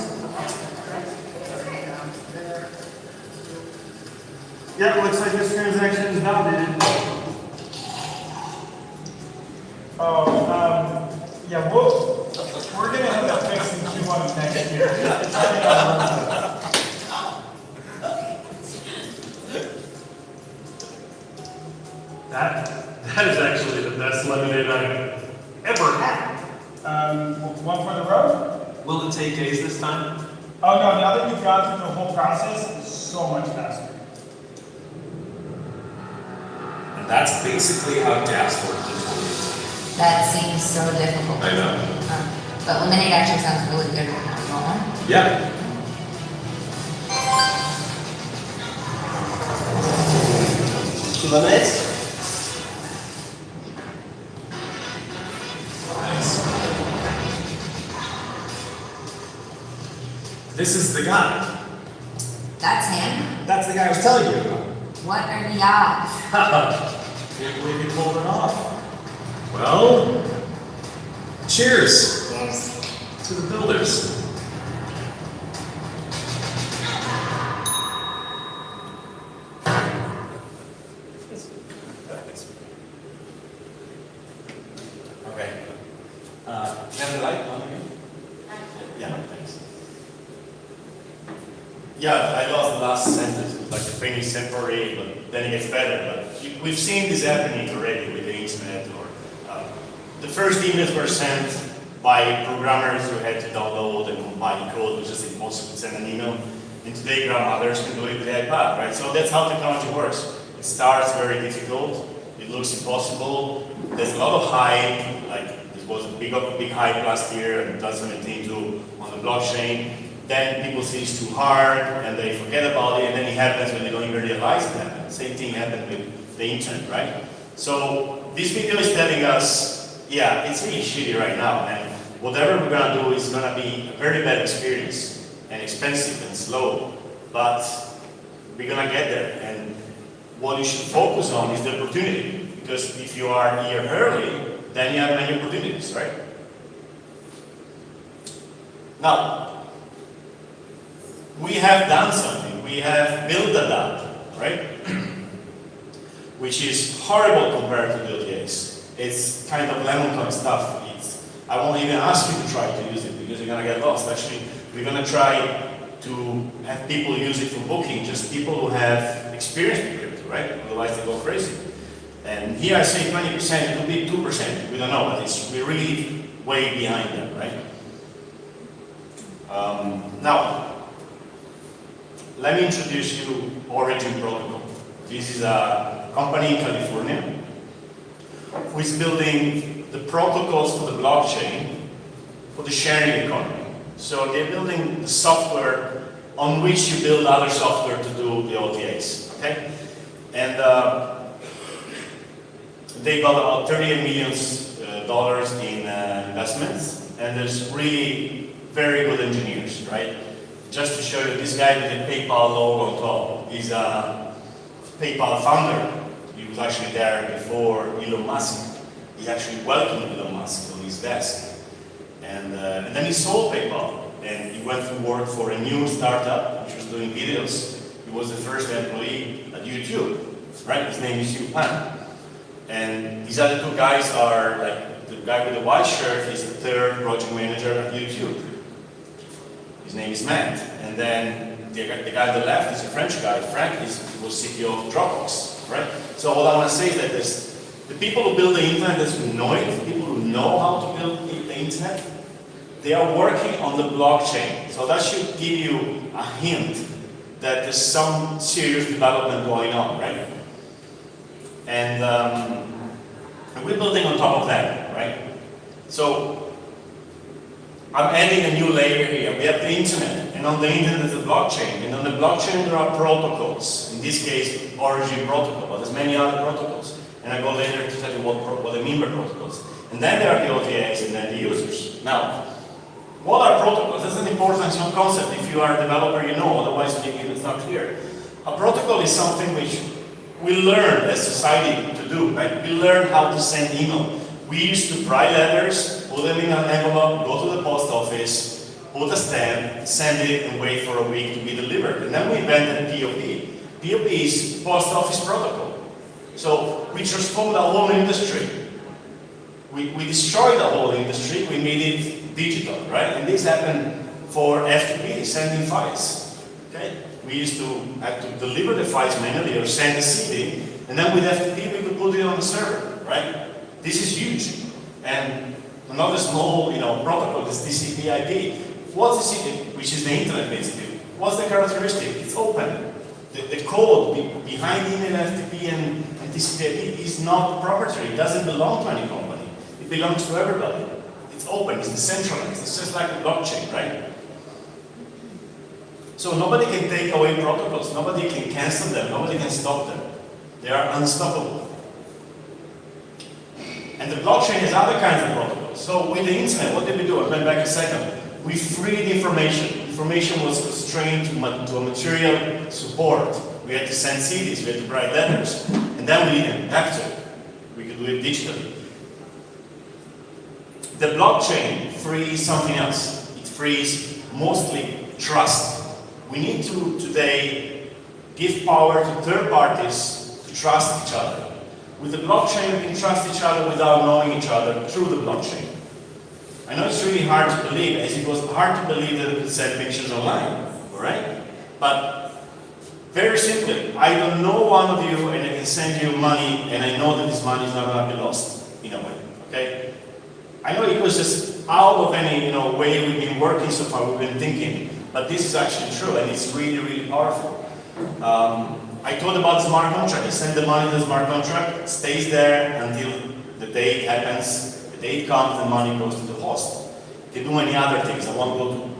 Speaker 6: Yeah, it looks like this transaction is validated. Yeah, we're gonna end up fixing Q1 of next year.
Speaker 4: That is actually the best lemonade I've ever had.
Speaker 6: One for the road?
Speaker 4: Will it take days this time?
Speaker 6: Oh no, now that you've gone through the whole process, it's so much faster.
Speaker 8: And that's basically how gas works.
Speaker 9: That seems so difficult.
Speaker 8: I know.
Speaker 9: But lemonade actually sounds really good right now. You want one?
Speaker 8: Yeah.
Speaker 4: limit.
Speaker 8: Nice. This is the guy.
Speaker 9: That's him?
Speaker 8: That's the guy I was telling you about.
Speaker 9: What are the odds?
Speaker 8: Can't believe you pulled it off. Well, cheers
Speaker 9: Cheers.
Speaker 8: to the builders. Okay. Have the light on again? Yeah, thanks.
Speaker 3: Yeah, I lost the last sentence. It was like the Finnish separate, but then it gets better. But we've seen this happening already with the internet. Or the first emails were sent by programmers who had to download and combine code, which is impossible to send an email. And today, grandmothers can do it with the iPad, right? So that's how technology works. It starts very difficult. It looks impossible. There's a lot of hype. Like there was a big hype last year and 2018 on the blockchain. Then people say it's too hard and they forget about it, and then it happens when they don't even realize it happened. Same thing happened with the internet, right? So this video is telling us, yeah, it's really shitty right now, and whatever we're gonna do is gonna be a very bad experience and expensive and slow, but we're gonna get there. And what you should focus on is the opportunity, because if you are a year early, then you have many opportunities, right? Now, we have done something. We have built a Dapp, right? Which is horrible compared to the OTAs. It's kind of lemon stuff. I won't even ask you to try to use it because you're gonna get lost. Actually, we're gonna try to have people use it for booking, just people who have experience with crypto, right? Otherwise they go crazy. And here I say 20%, it could be 2%. We don't know, but we're really way behind them, right? Now, let me introduce you Origin Protocol. This is a company in California who is building the protocols for the blockchain for the sharing economy. So they're building the software on which you build other software to do the OTAs, okay? And they got about $38 million in investments, and there's really very good engineers, right? Just to show you, this guy with the PayPal logo on top is a PayPal founder. He was actually there before Elon Musk. He actually welcomed Elon Musk on his desk. And then he sold PayPal, and he went to work for a new startup, which was doing videos. He was the first employee at YouTube, right? His name is Yu Pan. And these other two guys are, like, the guy with the white shirt is the third project manager at YouTube. His name is Matt. And then the guy on the left is a French guy. Frank was CTO of Dropbox, right? So what I want to say is that the people who build the internet, who know it, the people who know how to build the internet, they are working on the blockchain. So that should give you a hint that there's some serious development going on, right? And we're building on top of that, right? So I'm adding a new layer here. We have the internet, and on the internet there's the blockchain, and on the blockchain there are protocols. In this case, Origin protocol, but there's many other protocols. And I go later to tell you what I mean by protocols. And then there are the OTAs and then the users. Now, what are protocols? That's an important concept. If you are a developer, you know, otherwise maybe it's not clear. A protocol is something which we learn as society to do, right? We learn how to send email. We used to write letters, put them in an envelope, go to the post office, put a stamp, send it, and wait for a week to be delivered. And then we invented POP. POP is Post Office Protocol. So we transformed the whole industry. We destroyed the whole industry, we made it digital, right? And this happened for FTP, sending files, okay? We used to have to deliver the files manually or send a CD, and then with FTP we could put it on the server, right? This is huge. And another small, protocol is TCP/IP. What's TCP? Which is the internet, basically. What's the characteristic? It's open. The code behind email, FTP, and TCP/IP is not proprietary. It doesn't belong to any company. It belongs to everybody. It's open. It's decentralized. It's just like a blockchain, right? So nobody can take away protocols. Nobody can cancel them. Nobody can stop them. They are unstoppable. And the blockchain has other kinds of protocols. So with the internet, what did we do? I went back a second. We freed information. Information was constrained to a material support. We had to send CDs, we had to write letters. And then we didn't have to. We could do it digitally. The blockchain frees something else. It frees mostly trust. We need to today give power to third parties to trust each other. With the blockchain, we can trust each other without knowing each other through the blockchain. I know it's really hard to believe, as it was hard to believe that we could send pictures online, all right? But very simply, I don't know one of you and I can send you money and I know that this money is not going to be lost in a way, okay? I know it was just out of any way we've been working so far, we've been thinking, but this is actually true and it's really, really powerful. I told about the smart contract. I send the money to the smart contract, stays there until the date happens. The date comes, the money goes to the host. You can do many other things. I won't go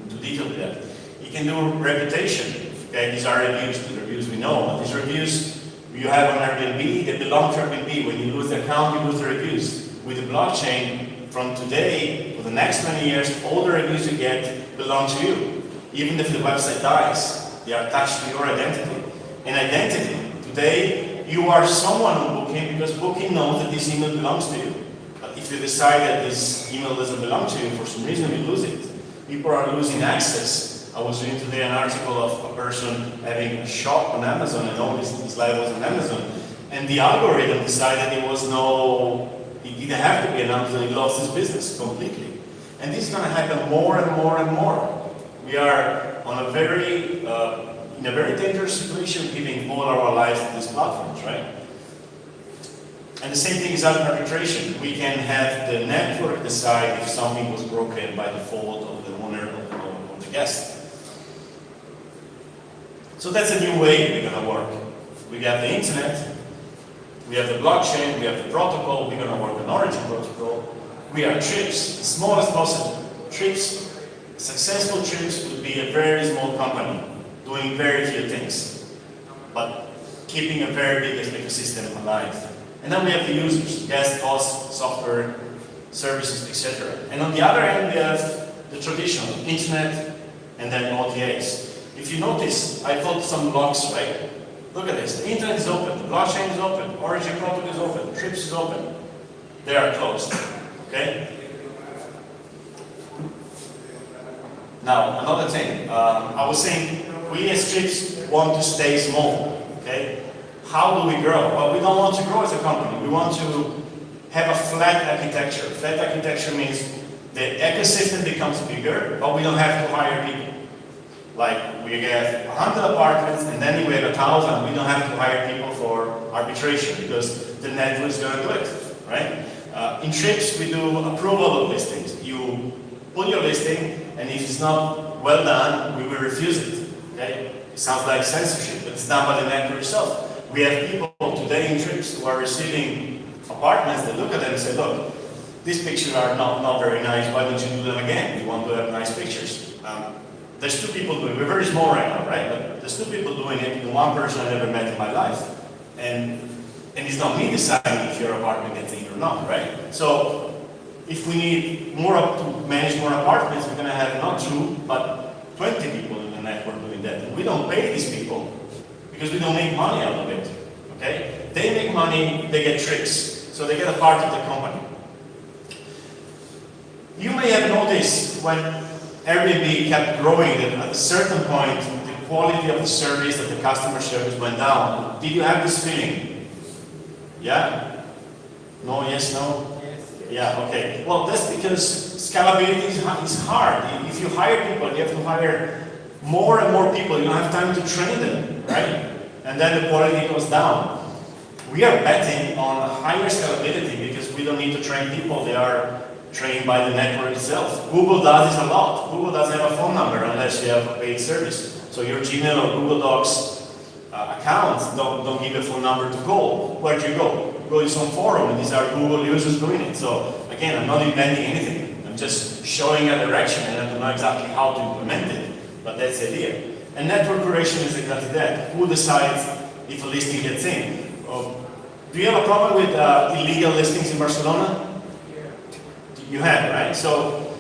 Speaker 3: to detail with that. You can do reputation. Okay, these are reviews. The reviews we know, but these reviews you have on Airbnb, they belong to Airbnb. When you lose the account, you lose the reviews. With the blockchain, from today for the next 20 years, all the reviews you get belong to you. Even if the website dies, they are attached to your identity. And identity, today, you are someone on Booking because Booking knows that this email belongs to you. But if you decide that this email doesn't belong to you, for some reason you lose it. People are losing access. I was reading today an article of a person having a shop on Amazon and all his life was on Amazon. And the algorithm decided he didn't have to be an Amazon, he lost his business completely. And this is going to happen more and more and more. We are on a very in a very dangerous situation, giving all our lives to these platforms, right? And the same thing is arbitration. We can have the network decide if something was broken by the fault of the owner or the guest. So that's a new way we're going to work. We have the internet, we have the blockchain, we have the protocol, we're going to work on Origin protocol. We are Trips, the smallest possible. Trips, successful Trips would be a very small company, doing very few things, but keeping a very big ecosystem alive. And then we have the users, guest, hosts, software, services, etc. And on the other end, we have the traditional internet and then OTAs. If you notice, I put some blocks, right? Look at this. The internet is open, the blockchain is open, Origin protocol is open, Trips is open. They are closed. Okay? Now, another thing. I was saying, we as Trips want to stay small. Okay? How do we grow? Well, we don't want to grow as a company. We want to have a flat architecture. Flat architecture means the ecosystem becomes bigger, but we don't have to hire people. Like, we have 100 apartments, and then we have 1,000. We don't have to hire people for arbitration because the network is going to do it, right? In Trips, we do approval of listings. You put your listing, and if it's not well done, we will refuse it. Okay? It sounds like censorship, but it's done by the network itself. We have people today in Trips who are receiving apartments that look at them and say, look, these pictures are not very nice, why don't you do them again? We want to have nice pictures. There's two people doing it. We're very small right now, right? But there's two people doing it, and one person I never met in my life. And it's not me deciding if your apartment gets in or not, right? So if we need more to manage more apartments, we're going to have not 2, but 20 people in the network doing that. And we don't pay these people because we don't make money out of it, okay? They make money, they get Trips, so they get a part of the company. You may have noticed when Airbnb kept growing that at a certain point, the quality of the service, of the customer service went down. Did you have this feeling? Yeah? No, yes, no? Yes. Yeah, okay. Well, that's because scalability is hard. If you hire people, you have to hire more and more people. You don't have time to train them, right? And then the quality goes down. We are betting on higher scalability because we don't need to train people. They are trained by the network itself. Google does this a lot. Google doesn't have a phone number unless you have a paid service. So your Gmail or Google Docs accounts don't give a phone number to call. Where do you go? You go to some forum, and these are Google users doing it. So again, I'm not inventing anything. I'm just showing a direction, and I don't know exactly how to implement it. But that's the idea. And network curation is exactly that. Who decides if a listing gets in. Do you have a problem with illegal listings in Barcelona? You have, right? So,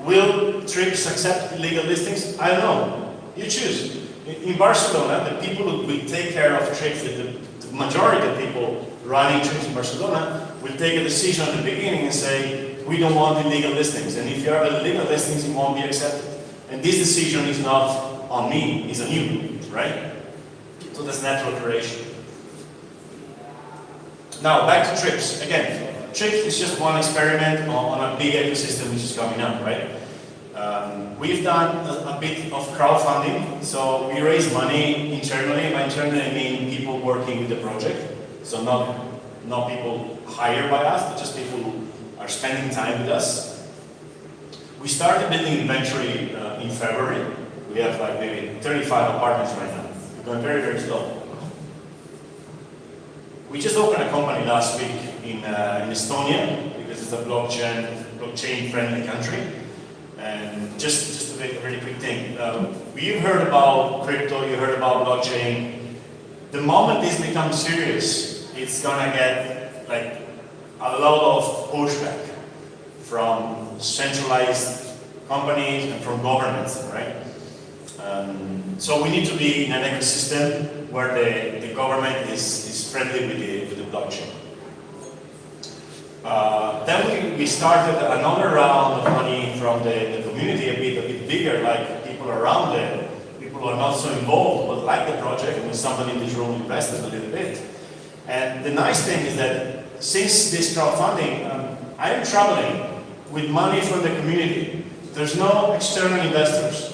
Speaker 3: will Trips accept illegal listings? I don't know. You choose. In Barcelona, the people who will take care of Trips, the majority of people running Trips in Barcelona, will take a decision at the beginning and say, we don't want illegal listings. And if you have illegal listings, it won't be accepted. And this decision is not on me, it's on you, right? So that's natural creation. Now, back to Trips. Again, Trips is just one experiment on a big ecosystem which is coming up, right? We've done a bit of crowdfunding, so we raise money internally. By internally, I mean people working with the project. So not people hired by us, but just people who are spending time with us. We started building inventory in February. We have like maybe 35 apartments right now. We're going very, very slow. We just opened a company last week in Estonia because it's a blockchain-friendly country. And just a really quick thing. You've heard about crypto, you heard about blockchain. The moment this becomes serious, it's gonna get like a lot of pushback from centralized companies and from governments, right? So we need to be in an ecosystem where the government is friendly with the blockchain. Then we started another round of money from the community, a bit bigger, like people around there, people who are not so involved but like the project, and somebody in this room invested a little bit. And the nice thing is that since this crowdfunding, I am traveling with money from the community. There's no external investors.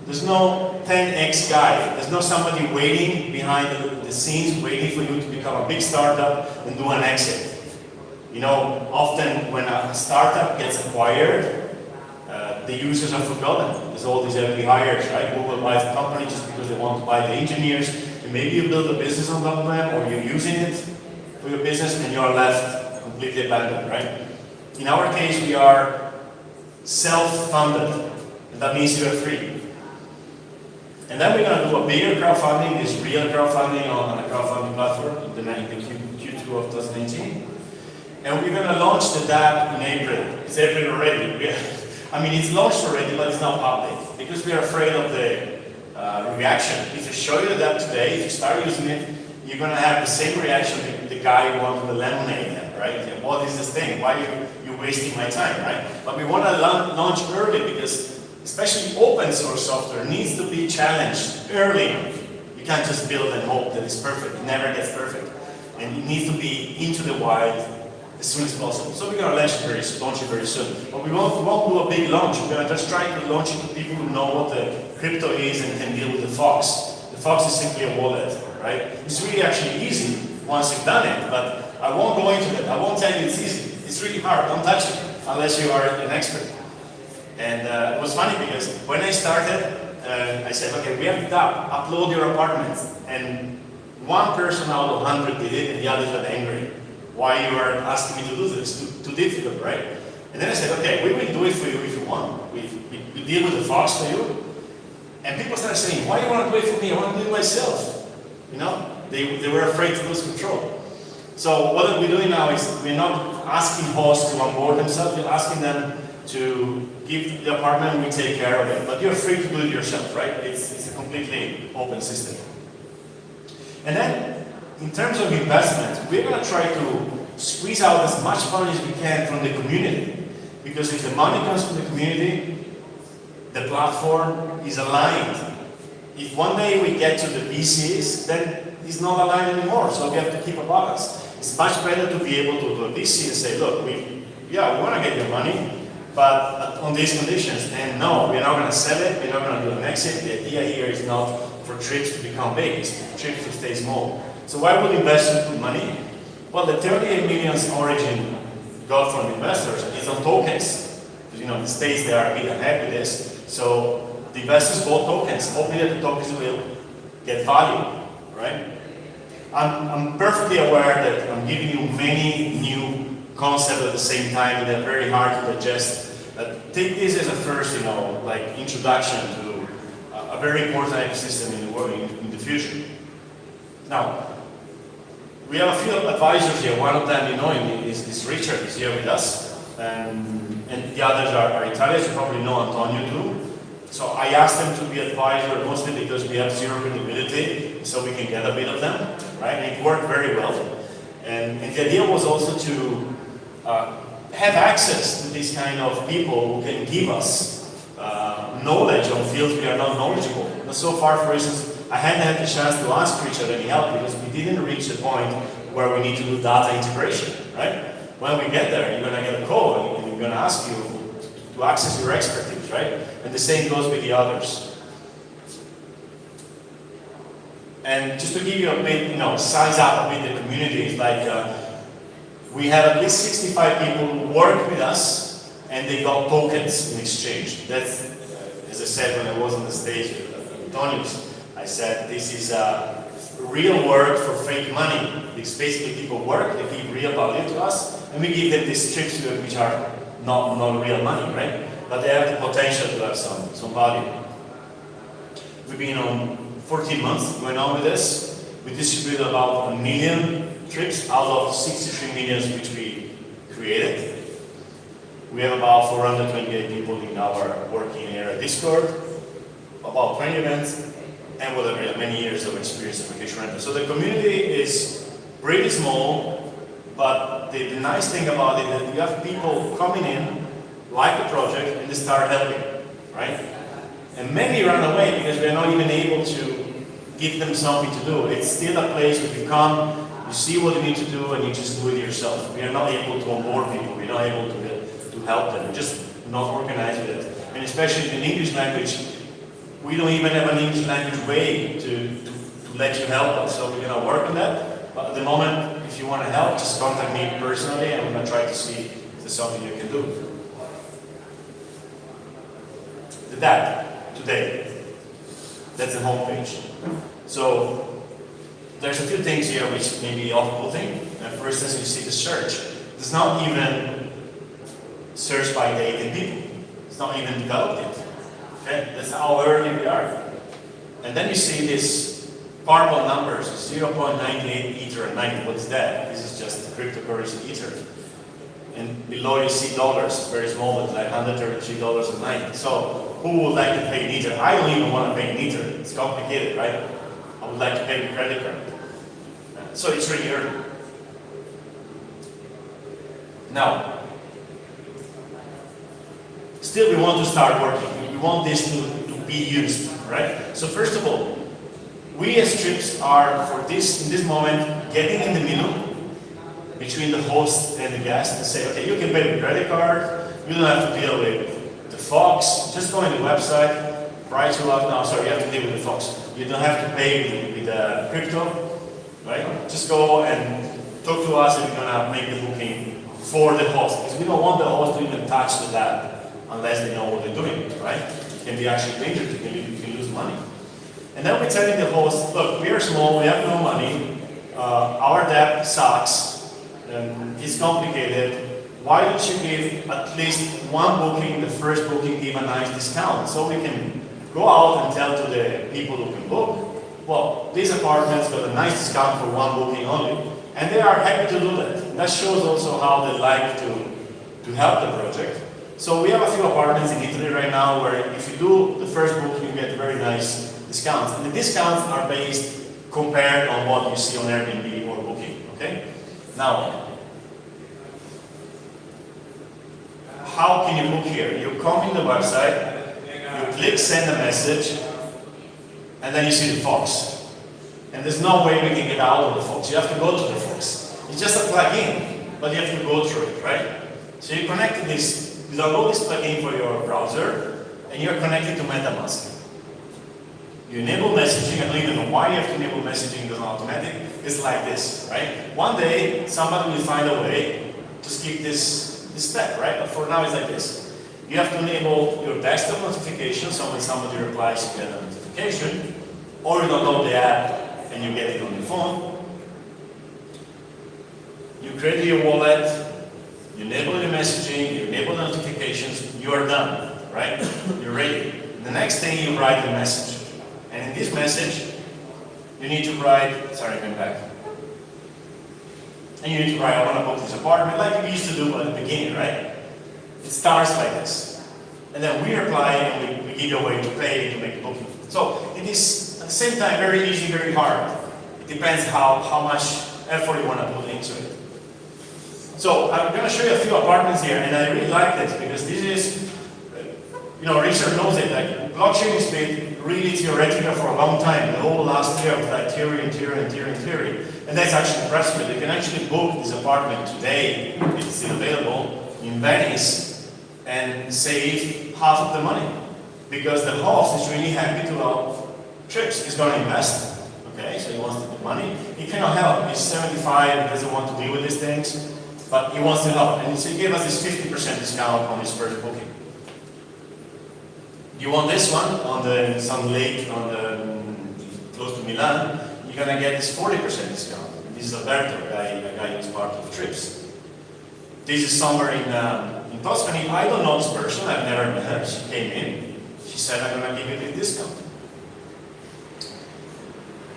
Speaker 3: There's no 10x guy. There's no somebody waiting behind the scenes, waiting for you to become a big startup and do an exit. You know, often when a startup gets acquired, the users are forgotten. There's all these early hires, right? Google buys a company just because they want to buy the engineers, and maybe you build a business on top of them, or you're using it for your business, and you're left completely abandoned, right? In our case, we are self-funded, and that means you are free. And then we're going to do a bigger crowdfunding, this real crowdfunding on a crowdfunding platform in the Q2 of 2019. And we're going to launch the Dapp in April. It's April already. I mean, it's launched already, but it's not public because we are afraid of the reaction. If you show you the Dapp today, if you start using it, you're going to have the same reaction the guy who wanted the lemonade, right? What is this thing? Why are you wasting my time, right? But we want to launch early because especially open source software needs to be challenged early. You can't just build and hope that it's perfect. It never gets perfect. And it needs to be into the wild as soon as possible. So we're going to launch it very soon. But we won't do a big launch. We're going to just try to launch it to people who know what the crypto is and can deal with the Fox. The Fox is simply a wallet, right? It's really actually easy once you've done it, but I won't go into that. I won't tell you it's easy. It's really hard. Don't touch it unless you are an expert. And it was funny because when I started, I said, okay, we have Dapp, upload your apartments. And one person out of 100 did it, and the others got angry. Why you are asking me to do this? Too difficult, right? And then I said, okay, we will do it for you if you want. We deal with the Fox for you. And people started saying, why do you want to do it for me? I want to do it myself. You know, they were afraid to lose control. So what we're doing now is we're not asking hosts to onboard themselves, we're asking them to give the apartment, we take care of it. But you're free to do it yourself, right? It's a completely open system. And then, in terms of investment, we're going to try to squeeze out as much money as we can from the community. Because if the money comes from the community, the platform is aligned. If one day we get to the VCs, then it's not aligned anymore, so we have to keep a balance. It's much better to be able to do a VC and say, look, we want to get your money, but on these conditions. And no, we're not going to sell it, we're not going to do an exit. The idea here is not for Trips to become big, it's for Trips to stay small. So why would investors put money? Well, the 38 million origin got from investors is on tokens. You know, the States, they are a bit ahead with this. So the investors bought tokens, hoping that the tokens will get value, right? I'm perfectly aware that I'm giving you many new concepts at the same time, and they're very hard to digest. Take this as a first, introduction to a very important ecosystem in the world in the future. Now, we have a few advisors here. One of them, you know, is Richard, is here with us. And the others are Italians. You probably know Antonio too. So I asked them to be advisor mostly because we have zero credibility, so we can get a bit of them, right? And it worked very well. And the idea was also to have access to these kind of people who can give us knowledge on fields we are not knowledgeable. But so far, for instance, I hadn't had the chance to ask Richard any help because we didn't reach the point where we need to do data integration, right? When we get there, you're going to get a call and we're going to ask you to access your expertise, right? And the same goes with the others. And just to give you a bit, you know, size up a bit the community, it's like we have at least 65 people who work with us and they got tokens in exchange. That's, as I said when I was on the stage with Antonius, I said this is real work for fake money. Because basically people work, they give real value to us, and we give them these trips which are not real money, right? But they have the potential to have some value. We've been on 14 months going on with this. We distributed about 1 million trips out of 63 millions which we created. We have about 428 people in our working area Discord, about 20 events, and with many years of experience in vacation rental. So the community is really small, but the nice thing about it is that you have people coming in, like the project, and they start helping, right? And many run away because we're not even able to give them something to do. It's still a place where you come, you see what you need to do, and you just do it yourself. We are not able to onboard people, we're not able to help them, we're just not organized with it. And especially in English language, we don't even have an English language way to let you help us, so we're going to work on that. But at the moment, if you want to help, just contact me personally, and we're going to try to see if there's something you can do. The Dapp, today, that's the homepage. So, there's a few things here which may be off-putting. For instance, you see the search. It's not even searched by date and people. It's not even developed yet. Okay? That's how early we are. And then you see this purple numbers, 0.98 Ether and 90. What is that? This is just cryptocurrency Ether. And below you see dollars, it's very small, it's like $133.90. So who would like to pay in Ether? I don't even want to pay in Ether. It's complicated, right? I would like to pay with credit card. So it's really early. Now, still we want to start working. We want this to be used, right? So first of all, we as Trips are, in this moment, getting in the middle between the host and the guest and say, okay, you can pay with credit card, you don't have to deal with the Fox, just go on the website, price you out, no, sorry, you have to deal with the Fox. You don't have to pay with crypto, right? Just go and talk to us and we're gonna make the booking for the host. Because we don't want the host to even touch the Dapp unless they know what they're doing, right? It can be actually dangerous, you can lose money. And then we're telling the host, look, we are small, we have no money, our Dapp sucks, and it's complicated. Why don't you give at least one booking, the first booking, give a nice discount, so we can go out and tell to the people who can book, well, these apartments got a nice discount for one booking only, and they are happy to do that. And that shows also how they like to help the project. So we have a few apartments in Italy right now where if you do the first booking, you get very nice discounts. And the discounts are based compared on what you see on Airbnb or Booking, okay? Now, how can you book here? You come in the website, you click send a message, and then you see the Fox. And there's no way we can get out of the Fox. You have to go to the Fox. It's just a plugin, but you have to go through it, right? So you connect to this, you download this plugin for your browser, and you're connected to MetaMask. You enable messaging. I don't even know why you have to enable messaging, it's automatic. It's like this, right? One day, somebody will find a way to skip this step, right? But for now, it's like this. You have to enable your desktop notification, so when somebody replies, you get a notification, or you download the app and you get it on your phone. You create your wallet, you enable the messaging, you enable the notifications, you are done, right? You're ready. The next thing, you write the message. And in this message, you need to write, sorry, going back. And you need to write, I want to book this apartment, like we used to do at the beginning, right? It starts like this. And then we reply and we give you a way to pay to make a booking. So it is at the same time very easy, very hard. It depends how much effort you want to put into it. So I'm going to show you a few apartments here, and I really like this because this is, Richard knows it, like blockchain has been really theoretical for a long time. The whole last year of like theory. And that's actually impressive. You can actually book this apartment today, if it's still available, in Venice, and save half of the money. Because the host is really happy to help Trips. He's going to invest, okay, so he wants to put money. He cannot help. He's 75, he doesn't want to deal with these things, but he wants to help. And so he gave us this 50% discount on his first booking. You want this one on some lake close to Milan, you're going to get this 40% discount. This is Alberto, a guy who's part of Trips. This is somewhere in Tuscany. I don't know this person, I've never met her. She came in, she said, I'm going to give you this discount.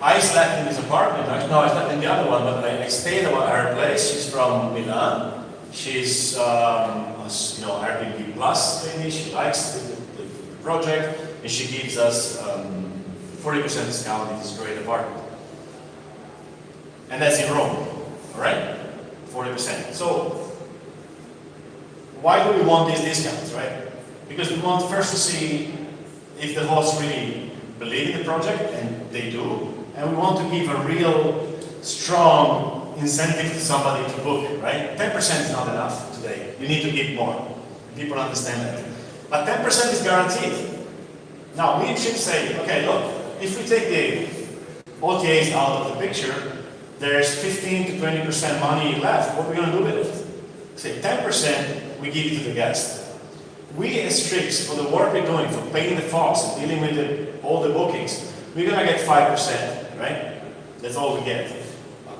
Speaker 3: I slept in this apartment. No, I slept in the other one, but I stayed at her place. She's from Milan. She's, Airbnb Plus lady. She likes the project, and she gives us 40% discount in this great apartment. And that's in Rome, all right? 40%. So, why do we want these discounts, right? Because we want first to see if the hosts really believe in the project, and they do. And we want to give a real strong incentive to somebody to book it, right? 10% is not enough today. You need to give more. People understand that. But 10% is guaranteed. Now, we should say, okay, look, if we take the OTAs out of the picture, there's 15 to 20% money left. What are we going to do with it? Say 10% we give to the guest. We as Trips, for the work we're doing, for paying the folks and dealing with all the bookings, we're going to get 5%, right? That's all we get.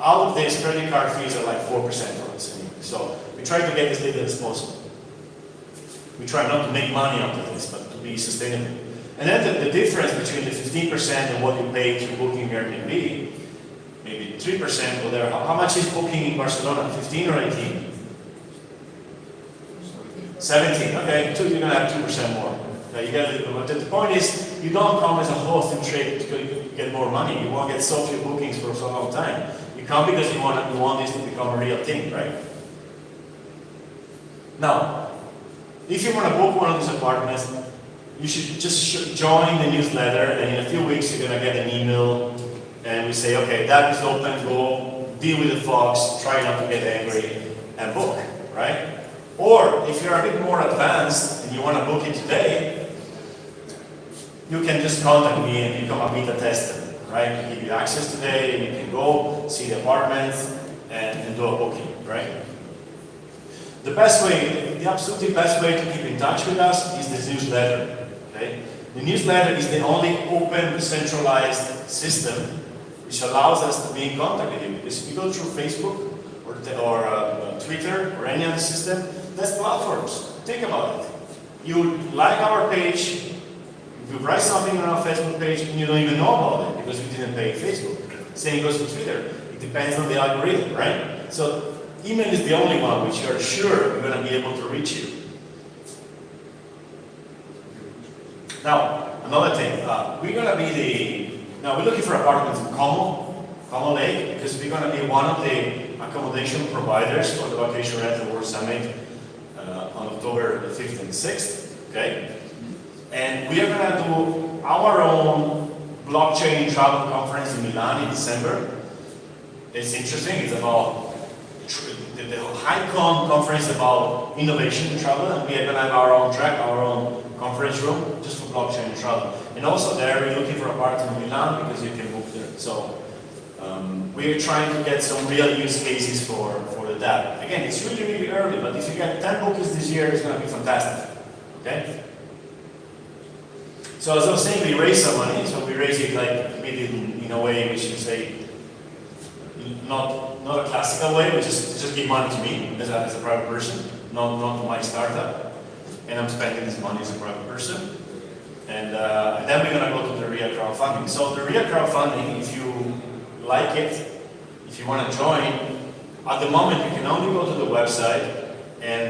Speaker 3: Out of this, credit card fees are like 4% for us. So we try to get as little as possible. We try not to make money out of this, but to be sustainable. And then the difference between the 15% and what you pay to booking Airbnb, maybe 3% or there. How much is booking in Barcelona? 15 or 18? 17. Okay, you're going to have 2% more. Okay, you get a little bit. But the point is, you don't come as a host and trade to get more money. You won't get so few bookings for so long time. You come because you want this to become a real thing, right? Now, if you want to book one of these apartments, you should just join the newsletter, and in a few weeks you're going to get an email, and we say, okay, that is open, go deal with the folks, try not to get angry, and book, right? Or if you're a bit more advanced and you want to book it today, you can just contact me and become a beta tester, right? I give you access today, and you can go see the apartments and do a booking, right? The best way, the absolutely best way to keep in touch with us is this newsletter, okay? The newsletter is the only open, centralized system which allows us to be in contact with you. Because if you go through Facebook or Twitter or any other system, that's platforms. Think about it. You like our page, you write something on our Facebook page and you don't even know about it because we didn't pay Facebook. Same goes for Twitter. It depends on the algorithm, right? So email is the only one which you're sure we're going to be able to reach you. Now, another thing, we're going to be we're looking for apartments in Como Lake, because we're going to be one of the accommodation providers for the Vacation Rental World Summit on October the 5th and 6th, okay? And we are going to do our own blockchain travel conference in Milan in December. It's interesting, it's about the HighCon conference about innovation in travel, and we are going to have our own track, our own conference room, just for blockchain travel. And also there, we're looking for a partner in Milan because you can book there. So we're trying to get some real use cases for the Dapp. Again, it's really, really early, but if you get 10 bookings this year, it's going to be fantastic. Okay? So as I was saying, we raise some money, so we raise it like in a way which you say, not a classical way, but just give money to me as a private person, not to my startup. And I'm spending this money as a private person. And then we're going to go to the real crowdfunding. So the real crowdfunding, if you like it, if you want to join, at the moment you can only go to the website and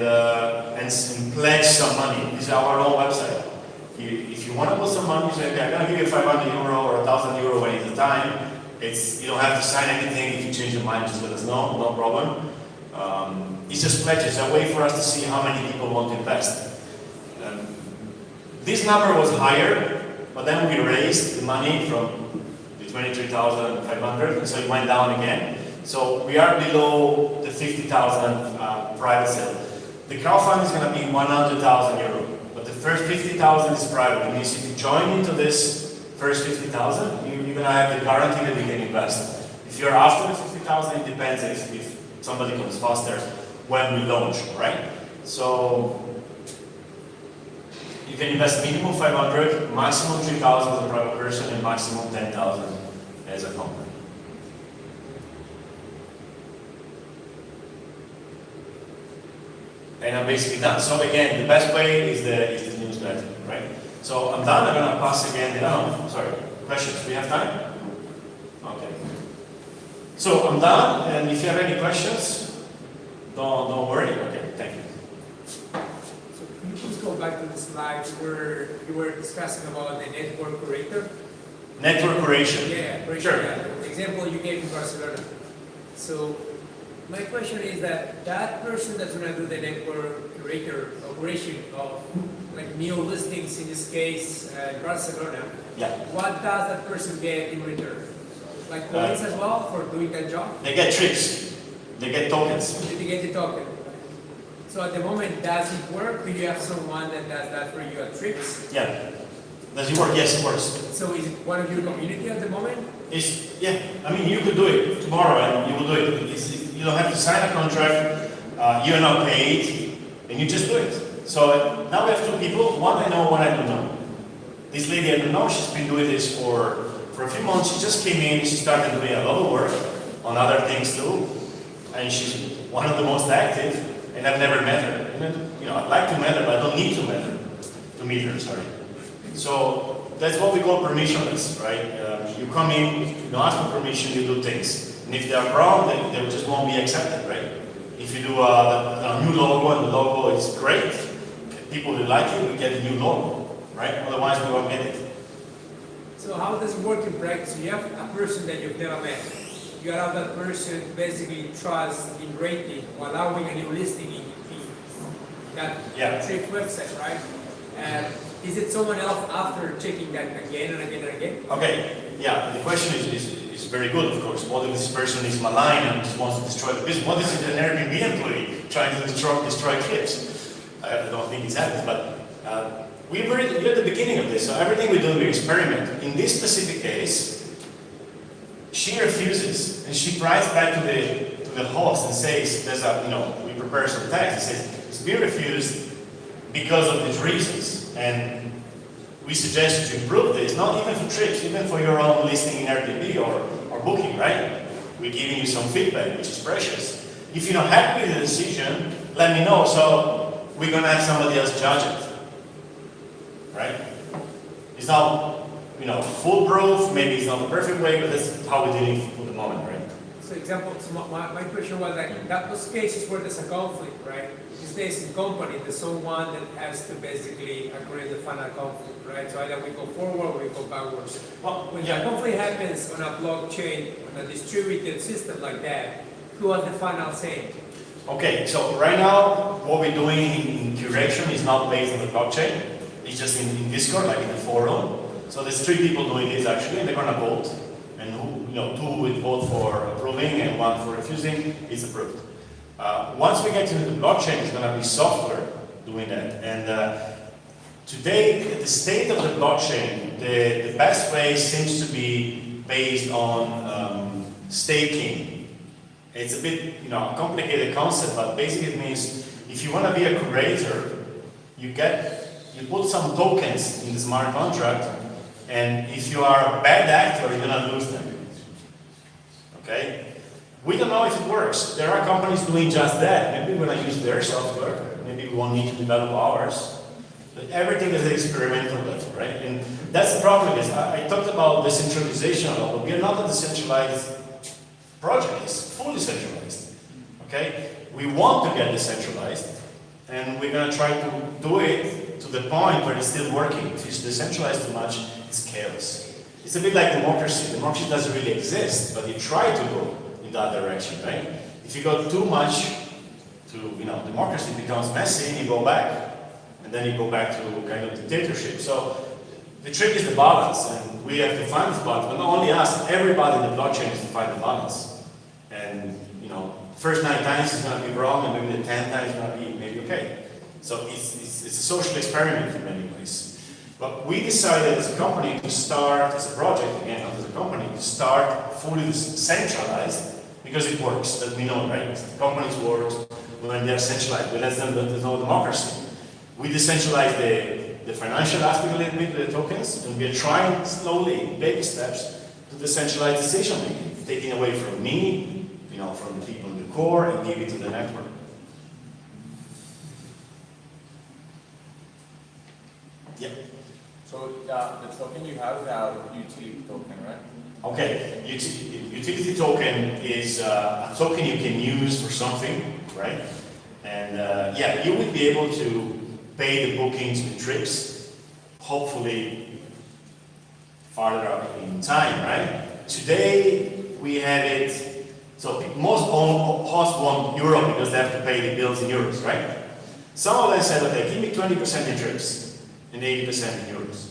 Speaker 3: pledge some money. This is our own website. If you want to put some money, you say, okay, I'm going to give you 500 euro or 1,000 euro when it's the time. You don't have to sign anything. If you change your mind, just let us know, no problem. It's just pledge. It's a way for us to see how many people want to invest. This number was higher, but then we raised the money from the 23,500, and so it went down again. So we are below the 50,000 private sale. The crowdfunding is going to be 100,000 euro, but the first 50,000 is private. It means if you join into this first 50,000, you're going to have the guarantee that you can invest. If you're after the 50,000, it depends if somebody comes faster when we launch, right? So you can invest minimum 500, maximum 3,000 as a private person, and maximum 10,000 as a company. And I'm basically done. So again, the best way is the newsletter, right? So I'm done. I'm going to pass again. Sorry. Questions? We have time? Okay. So I'm done. And if you have any questions, don't worry. Okay. Thank you.
Speaker 10: So can you please go back to the slides where you were discussing about the network curator?
Speaker 3: Network curation.
Speaker 10: Yeah, curation.
Speaker 3: Sure.
Speaker 10: Yeah. The example you gave in Barcelona. So my question is that person that's going to do the network curator operation of like new listings, in this case, Barcelona,
Speaker 3: Yeah.
Speaker 10: what does that person get in return? Like points as well for doing that job?
Speaker 3: They get trips. They get tokens.
Speaker 10: They get the token. So at the moment, does it work? Do you have someone that does that for you at Trips?
Speaker 3: Yeah. Does it work? Yes, it works.
Speaker 10: So is it one of your community at the moment?
Speaker 3: Yeah. I mean, you could do it tomorrow, and you will do it. You don't have to sign a contract. You're not paid, and you just do it. So now we have two people. One I know, one I don't know. This lady I don't know. She's been doing this for a few months. She just came in. She started doing a lot of work on other things too, and she's one of the most active. And I've never met her. And, I'd like to meet her, but I don't need to meet her. Sorry. So that's what we call permissionless, right? You come in, you don't ask for permission, you do things. And if they are wrong, they just won't be accepted, right? If you do a new logo and the logo is great, people will like it, we get a new logo, right? Otherwise, we won't get it.
Speaker 10: So how does it work in practice? You have a person that you've never met. You allow that person to basically trust in rating or allowing a new listing in that trip website, right? Is it someone else after checking that again and again and again?
Speaker 3: Okay, yeah, the question is very good, of course. What if this person is malign and just wants to destroy the business? What is it an Airbnb employee trying to destroy trips? I don't think it's happening, but we're at the beginning of this, so everything we do, we experiment. In this specific case, she refuses, and she writes back to the host and says, we prepare some text. It says, it's been refused because of these reasons. And we suggest you to improve this, not even for trips, even for your own listing in Airbnb or booking, right? We're giving you some feedback, which is precious. If you're not happy with the decision, let me know, so we're going to have somebody else judge it, right? It's not, foolproof, maybe it's not the perfect way, but that's how we're dealing for the moment, right?
Speaker 10: So example, so my question was like, that those cases where there's a conflict, right? These days in company, there's someone that has to basically agree the final conflict, right? So either we go forward or we go backwards.
Speaker 3: Well,
Speaker 10: when the conflict happens on a blockchain, on a distributed system like that, who has the final say?
Speaker 3: Okay, so right now, what we're doing in curation is not based on the blockchain. It's just in Discord, like in the forum. So there's 3 people doing this actually, and they're gonna vote. And 2 will vote for approving and 1 for refusing. It's approved. Once we get into the blockchain, it's gonna be software doing that. And today, the state of the blockchain, the best way seems to be based on staking. It's a bit, a complicated concept, but basically it means if you want to be a curator, you put some tokens in the smart contract, and if you are a bad actor, you're gonna lose them. Okay? We don't know if it works. There are companies doing just that. Maybe we're gonna use their software. Maybe we won't need to develop ours. But everything is experimental level, right? And that's the problem is I talked about decentralization a lot, but we are not a decentralized project is fully centralized. Okay? We want to get decentralized, and we're going to try to do it to the point where it's still working. If it's decentralized too much, it's chaos. It's a bit like democracy. Democracy doesn't really exist, but you try to go in that direction, right? If you go too much to, democracy becomes messy, and you go back. And then you go back to kind of dictatorship. So the trick is the balance, and we have to find this balance. But not only us, everybody in the blockchain has to find the balance. And, first 9 times is going to be wrong, and maybe the 10th time is going to be maybe okay. So it's a social experiment in many ways. But we decided as a company to start, as a project, again, not as a company, to start fully centralized because it works, that we know, right? The companies work when they're centralized. We let them know democracy. We decentralize the financial aspect a little bit with the tokens, and we're trying slowly, baby steps, to decentralize decision making, taking away from me, from the people in the core, and give it to the network. Yep.
Speaker 11: So the token you have is a utility token, right?
Speaker 3: Okay, utility token is a token you can use for something, right? And yeah, you would be able to pay the bookings with trips, hopefully farther up in time, right? Today we have it, so most hosts want euro because they have to pay the bills in euros, right? Some of them said, okay, give me 20% in trips and 80% in euros.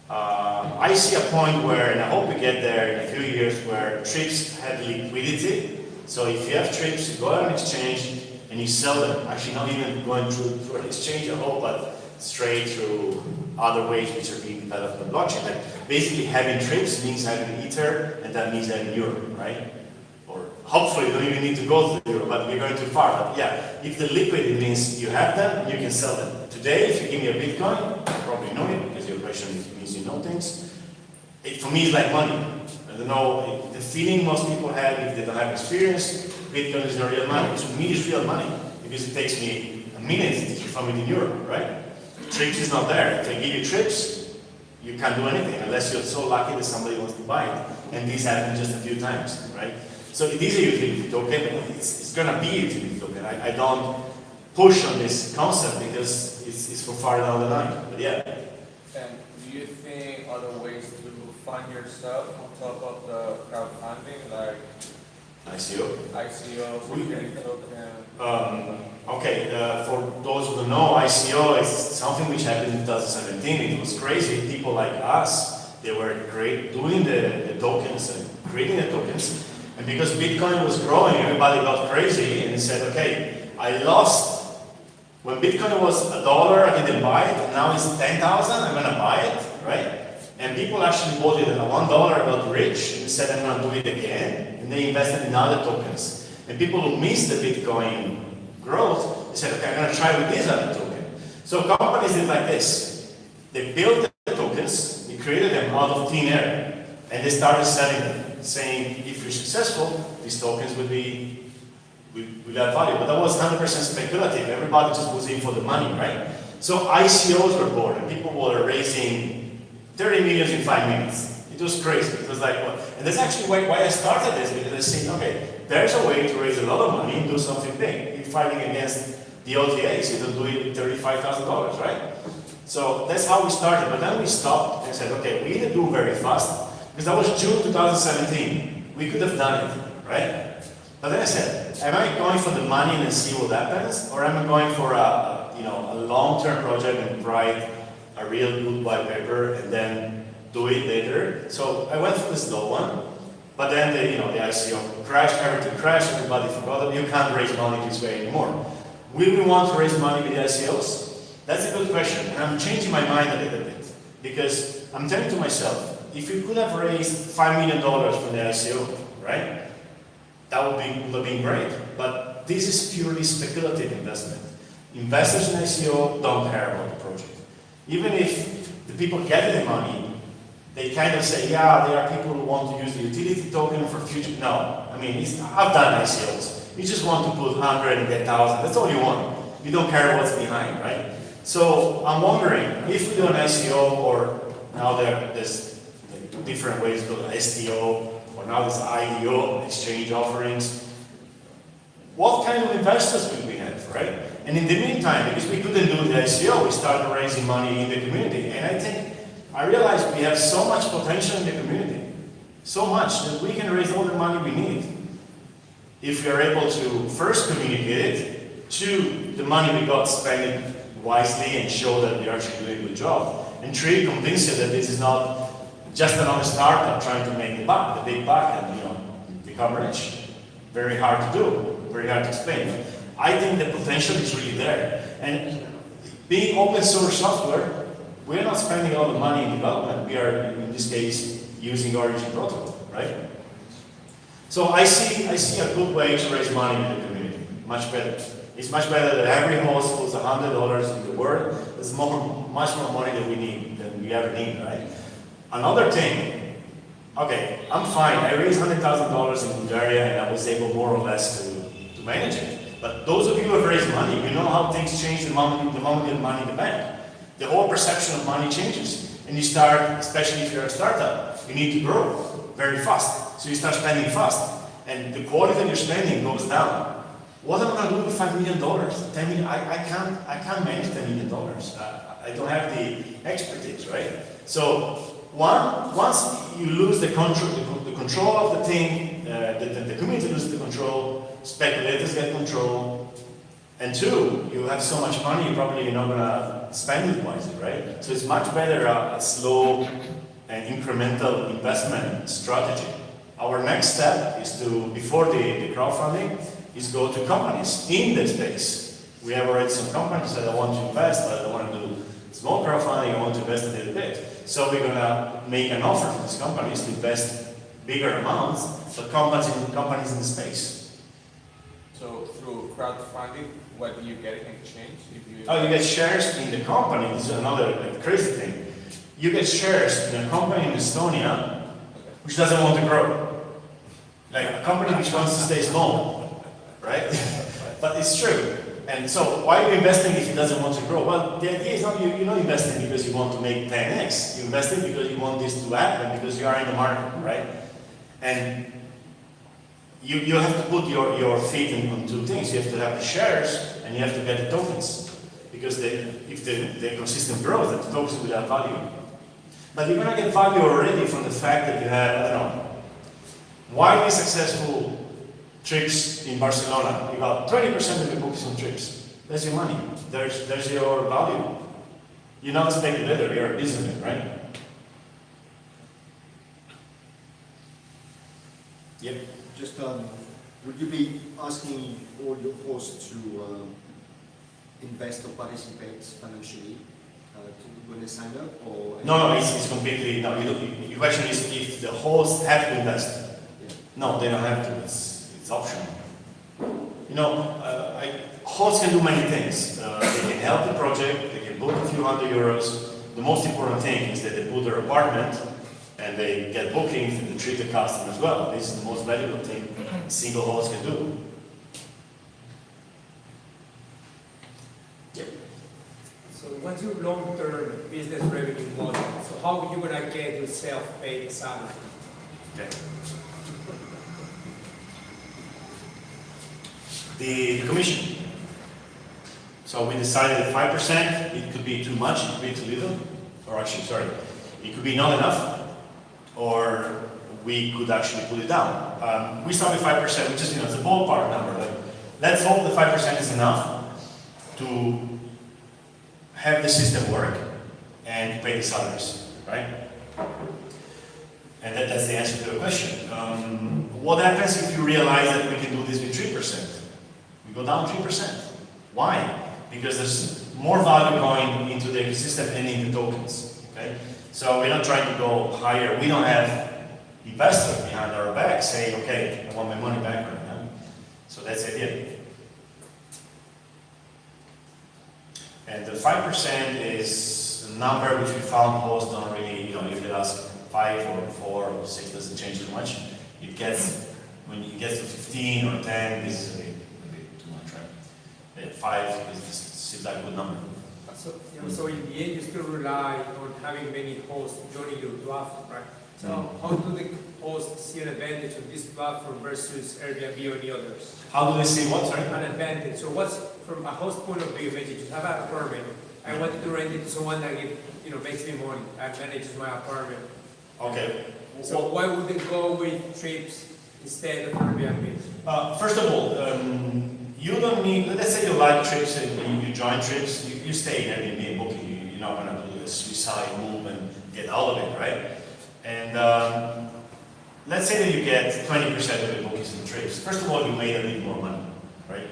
Speaker 3: I see a point where, and I hope we get there in a few years, where trips have liquidity. So if you have trips, you go on an exchange and you sell them. Actually, not even going through an exchange at all, but straight through other ways which are being developed on blockchain. Like basically having trips means having Ether, and that means having euro, right? Or hopefully you don't even need to go to the euro, but we're going too far. But yeah, if the liquid, it means you have them and you can sell them. Today, if you give me a Bitcoin, you probably know it because your question means you know things. For me, it's like money. I don't know, the feeling most people have if they don't have experience, Bitcoin is not real money. To me, it's real money because it takes me a minute to transform it in euro, right? Trips is not there. If I give you trips, you can't do anything unless you're so lucky that somebody wants to buy it. And this happened just a few times, right? So it is a utility token. It's going to be a utility token. I don't push on this concept because it's for far down the line. But yeah.
Speaker 11: And do you think other ways to fund yourself on top of the crowdfunding, like ICO, token?
Speaker 3: Okay, for those who don't know, ICO is something which happened in 2017. It was crazy. People like us, they were doing the tokens and creating the tokens. And because Bitcoin was growing, everybody got crazy and said, okay, I lost. When Bitcoin was $1, I didn't buy it, and now it's 10,000, I'm going to buy it, right? And people actually bought it at $1, got rich, and said, I'm going to do it again. And they invested in other tokens. And people who missed the Bitcoin growth, they said, okay, I'm going to try with this other token. So companies did like this. They built the tokens, they created them out of thin air, and they started selling them, saying, if you're successful, these tokens will have value. But that was 100% speculative. Everybody just was in for the money, right? So ICOs were born, and people were raising 30 million in 5 minutes. It was crazy. It was like, what? And that's actually why I started this, because I said, okay, there's a way to raise a lot of money and do something big. You're fighting against the OTAs, you don't do it with $35,000, right? So that's how we started. But then we stopped and said, okay, we need to do very fast, because that was June 2017. We could have done it, right? But then I said, am I going for the money and see what happens, or am I going for a long-term project and write a real good white paper and then do it later? So I went for the slow one, but then the ICO crashed, everything crashed, everybody forgot that you can't raise money this way anymore. Will we want to raise money with ICOs? That's a good question, and I'm changing my mind a little bit, because I'm telling to myself, if you could have raised $5 million from the ICO, right? That would have been great, but this is purely speculative investment. Investors in ICO don't care about the project. Even if the people get the money, they kind of say, yeah, there are people who want to use the utility token for future. No, I mean, I've done ICOs. You just want to put 100 and get 1,000. That's all you want. You don't care what's behind, right? So I'm wondering, if we do an ICO, or now there's different ways to do STO, or or now this IDO, exchange offerings. What kind of investors will we have, right? And in the meantime, because we couldn't do the ICO, we started raising money in the community. And I realized we have so much potential in the community, so much that we can raise all the money we need if we are able to first communicate it, two, the money we got spend it wisely and show that we are actually doing a good job, and three, convince you that this is not just another startup trying to make the big buck and become rich. Very hard to do, very hard to explain. I think the potential is really there. And being open source software, we're not spending all the money in development. We are, in this case, using Origin protocol, right? So I see a good way to raise money in the community. Much better. It's much better that every host puts $100 in the world. There's much more money than we ever need, right? Another thing, okay, I'm fine. I raised $100,000 in Bulgaria and I was able more or less to manage it. But those of you who have raised money, you know how things change the moment you have money in the bank. The whole perception of money changes. And you start, especially if you're a startup, you need to grow very fast. So you start spending fast. And the quality of your spending goes down. What am I going to do with $5 million? 10 million? I can't manage $10 million. I don't have the expertise, right? So once you lose the control of the thing, the community loses the control, speculators get control, and two, you have so much money, you're probably not going to spend it wisely, right? So it's much better a slow and incremental investment strategy. Our next step is to, before the crowdfunding, is go to companies in the space. We have already some companies that I want to invest, but I don't want to do small crowdfunding, I want to invest a little bit. So we're going to make an offer to these companies to invest bigger amounts, but companies in the space.
Speaker 11: So through crowdfunding, what do you get in exchange?
Speaker 3: You get shares in the company. This is another crazy thing. You get shares in a company in Estonia which doesn't want to grow. Like a company which wants to stay small, right? But it's true. And so why are you investing if it doesn't want to grow? Well, the idea is not you're not investing because you want to make 10x. You're investing because you want this to happen, because you are in the market, right? And you have to put your faith on two things. You have to have the shares and you have to get the tokens. Because if the ecosystem grows, the tokens will have value. But you're going to get value already from the fact that you have, I don't know, widely successful trips in Barcelona. You got 20% of your books on trips. There's your money. There's your value. You're not a speculator, you're a businessman, right? Yep.
Speaker 12: Just, would you be asking all your hosts to invest or participate financially when they sign up, or?
Speaker 3: No, it's completely, no, your question is if the hosts have to invest.
Speaker 12: Yeah.
Speaker 3: No, they don't have to, it's optional. You know, hosts can do many things. They can help the project, they can book a few €100. The most important thing is that they book their apartment and they get bookings and they treat the customer as well. This is the most valuable thing a single host can do. Yep.
Speaker 10: So what's your long-term business revenue model? So how are you going to get your self-paid salary?
Speaker 3: Okay. The commission. So we decided 5%, it could be too much, it could be too little, or actually, sorry, it could be not enough, or we could actually put it down. We started 5%, which is, it's a ballpark number. Like, let's hope the 5% is enough to have the system work and pay the salaries, right? And that's the answer to the question. What happens if you realize that we can do this with 3%? We go down 3%. Why? Because there's more value going into the ecosystem and in the tokens. Okay? So we're not trying to go higher. We don't have investors behind our back saying, okay, I want my money back right now. So that's the idea. And the 5% is a number which we found hosts don't really, if you ask 5 or 4 or 6 doesn't change too much. It gets, when it gets to 15 or 10, this is a bit too much, right? 5 seems like a good number.
Speaker 10: So in the end, you still rely on having many hosts joining your platform, right? So how hosts see an advantage of this platform versus Airbnb or the others?
Speaker 3: How do they see what, sorry?
Speaker 10: An advantage. So what's, from a host point of view, if I just have an apartment, I wanted to rent it to someone that makes me money and manages my apartment.
Speaker 3: Okay.
Speaker 10: So why would they go with Trips instead of Airbnb?
Speaker 3: First of all, you don't need, let's say you like Trips and you join Trips, you stay in Airbnb and booking. You're not going to do a suicide move and get out of it, right? And let's say that you get 20% of your bookings in Trips. First of all, you made a little more money, right?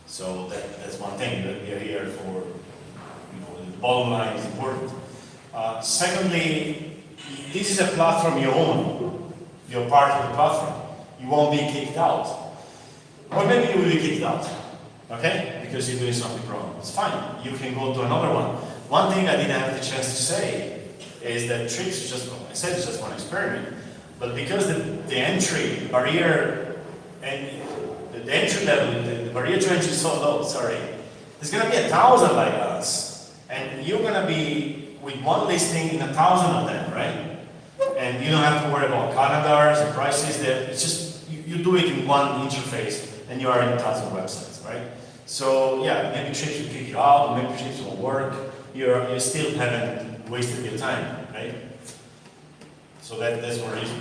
Speaker 3: So that's one thing that you're here for. The bottom line is important. Secondly, this is a platform you own. You're part of the platform. You won't be kicked out. Or maybe you will be kicked out, okay? Because you're doing something wrong. It's fine. You can go to another one. One thing I didn't have the chance to say is that Trips is just, I said it's just one experiment, but because the entry barrier and the entry level, the barrier to entry is so low, sorry, there's going to be 1,000 like us, and you're going to be with one listing in 1,000 of them, right? And you don't have to worry about calendars and prices. It's just you do it in one interface, and you are in 1,000 websites, right? So yeah, maybe Trips will kick you out, maybe Trips won't work. You still haven't wasted your time, right? So that's one reason.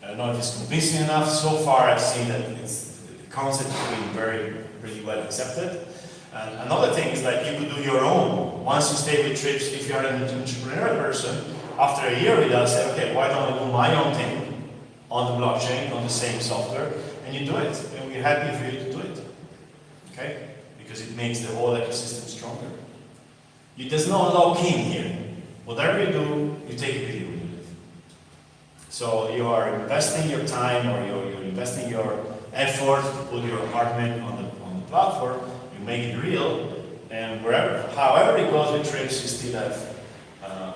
Speaker 3: I don't know if it's convincing enough. So far, I've seen that the concept has been pretty well accepted. And another thing is like you could do your own. Once you stay with Trips, if you're an entrepreneurial person, after a year with us, say, okay, why don't I do my own thing on the blockchain, on the same software, and you do it. And we're happy for you to do it. Okay? Because it makes the whole ecosystem stronger. There's no lock-in here. Whatever you do, you take it with you when you live. So you are investing your time or you're investing your effort to put your apartment on the platform, you make it real, and however it goes with Trips, you still have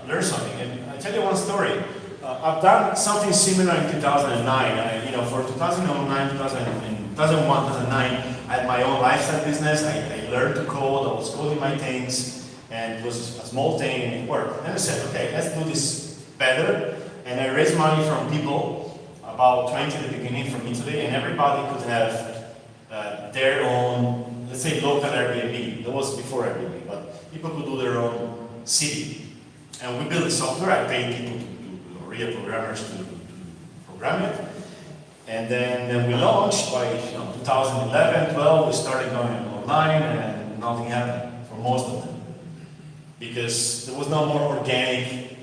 Speaker 3: learned something. And I'll tell you one story. I've done something similar in 2009. For 2009, 2001, 2009, I had my own lifestyle business. I learned to code. I was coding my things. And it was a small thing and it worked. Then I said, okay, let's do this better. And I raised money from people, about 20 at the beginning from Italy, and everybody could have their own, let's say, local Airbnb. That was before Airbnb, but people could do their own city. And we built the software. I paid people real programmers to program it. And then we launched by 2011, 12, we started going online and nothing happened for most of them. Because there was no more organic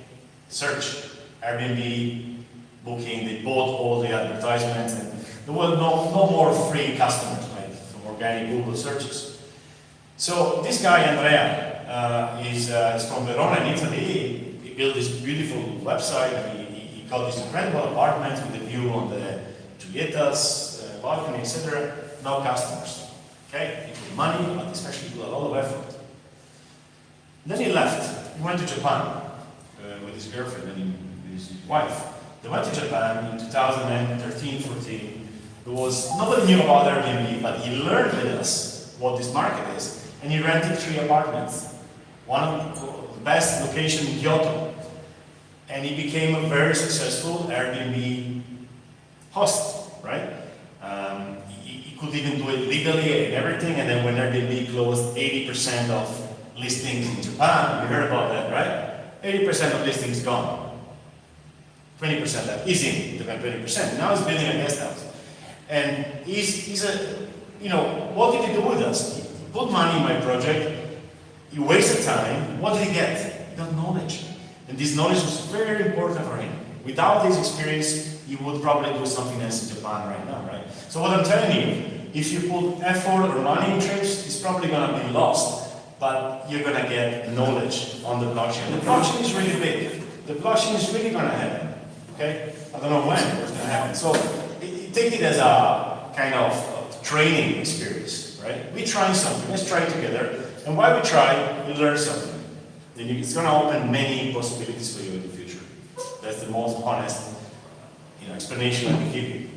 Speaker 3: search. Airbnb, booking, they bought all the advertisements, and there was no more free customers, right, from organic Google searches. So this guy, Andrea, is from Verona in Italy. He built this beautiful website. He got this incredible apartment with a view on the Giulietta's balcony, etc. No customers. Okay? He put money, but especially put a lot of effort. Then he left. He went to Japan with his girlfriend and his wife. They went to Japan in 2013, 14. Nobody knew about Airbnb, but he learned with us what this market is. And he rented 3 apartments. One of the best location in Kyoto. And he became a very successful Airbnb host, right? He could even do it legally and everything. And then when Airbnb closed 80% of listings in Japan, you heard about that, right? 80% of listings gone. 20% left. He's in, the 20%. Now he's building a guest house. And what did he do with us? He put money in my project, he wasted time. What did he get? He got knowledge. And this knowledge was very important for him. Without this experience, he would probably do something else in Japan right now, right? So what I'm telling you, if you put effort or money in Trips, it's probably gonna be lost. But you're going to get knowledge on the blockchain. The blockchain is really big. The blockchain is really going to happen. Okay? I don't know when it's going to happen. So take it as a kind of training experience, right? We try something. Let's try it together. And while we try, we learn something. Then it's going to open many possibilities for you in the future. That's the most honest explanation I can give you.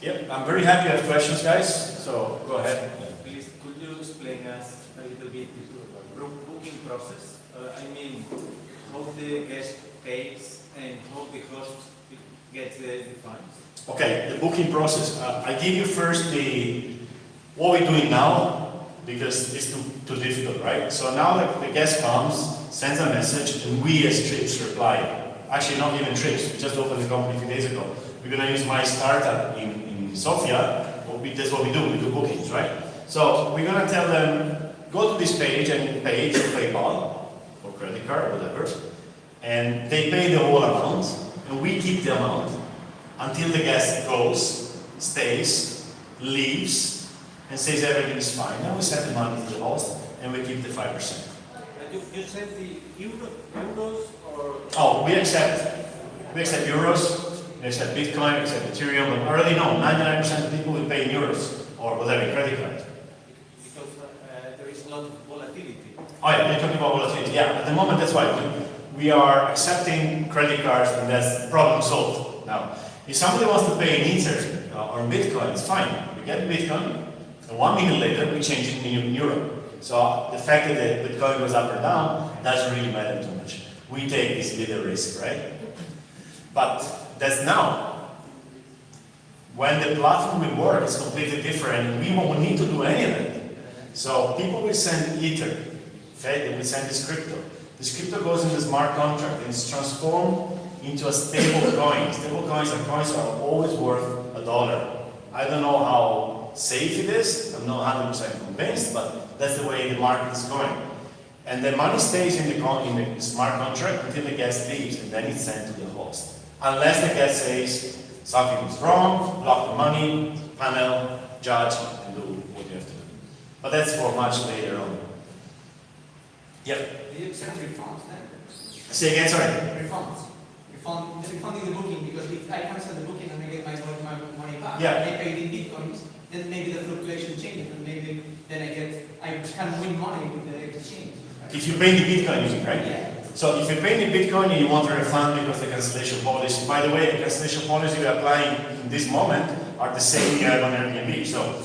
Speaker 3: Yep, I'm very happy to have questions, guys. So go ahead.
Speaker 13: Explain us a little bit the booking process. how the guest pays and how the host gets the funds?
Speaker 3: Okay, the booking process. I give you first what we're doing now, because it's too difficult, right? So now the guest comes, sends a message, and we as Trips reply. Actually, not even Trips, we just opened the company a few days ago. We're going to use my startup in Sofia. That's what we do bookings, right? So we're going to tell them, go to this page and pay through PayPal or credit card, whatever. And they pay the whole amount, and we keep the amount until the guest goes, stays, leaves, and says everything is fine. Then we send the money to the host, and we keep the 5%.
Speaker 13: You send the euros or?
Speaker 3: Oh, we accept euros. We accept Bitcoin, we accept Ethereum, but I already know 99% of people will pay in euros or whatever, credit card.
Speaker 13: Because there is a lot of volatility.
Speaker 3: Oh yeah, you're talking about volatility. Yeah, at the moment that's why we are accepting credit cards, and that's problem solved. Now, if somebody wants to pay in Ether or in Bitcoin, it's fine. We get Bitcoin, and 1 minute later we change it in euro. So the fact that the Bitcoin goes up or down doesn't really matter too much. We take this little risk, right? But that's now. When the platform will work, it's completely different. We won't need to do any of it. So people will send Ether, okay? They will send this crypto. This crypto goes in the smart contract and it's transformed into a stable coin. Stable coins are always worth $1. I don't know how safe it is. I'm not 100% convinced, but that's the way the market is going. And the money stays in the smart contract until the guest leaves, and then it's sent to the host. Unless the guest says something is wrong, block the money, panel, judge, and do what you have to do. But that's for much later on. Yep.
Speaker 14: Do you accept refunds then?
Speaker 3: Say again, sorry.
Speaker 14: Refunds. Refunding the booking, because if I cancel the booking and I get my money back,
Speaker 3: Yeah.
Speaker 14: and I paid in Bitcoins, then maybe the fluctuation changes, and maybe then I can win money with the exchange. Right?
Speaker 3: If you pay the Bitcoin, you mean, right?
Speaker 14: Yeah.
Speaker 3: So if you pay the Bitcoin and you want a refund because the cancellation policy, by the way, the cancellation policy you're applying in this moment are the same you have on Airbnb. So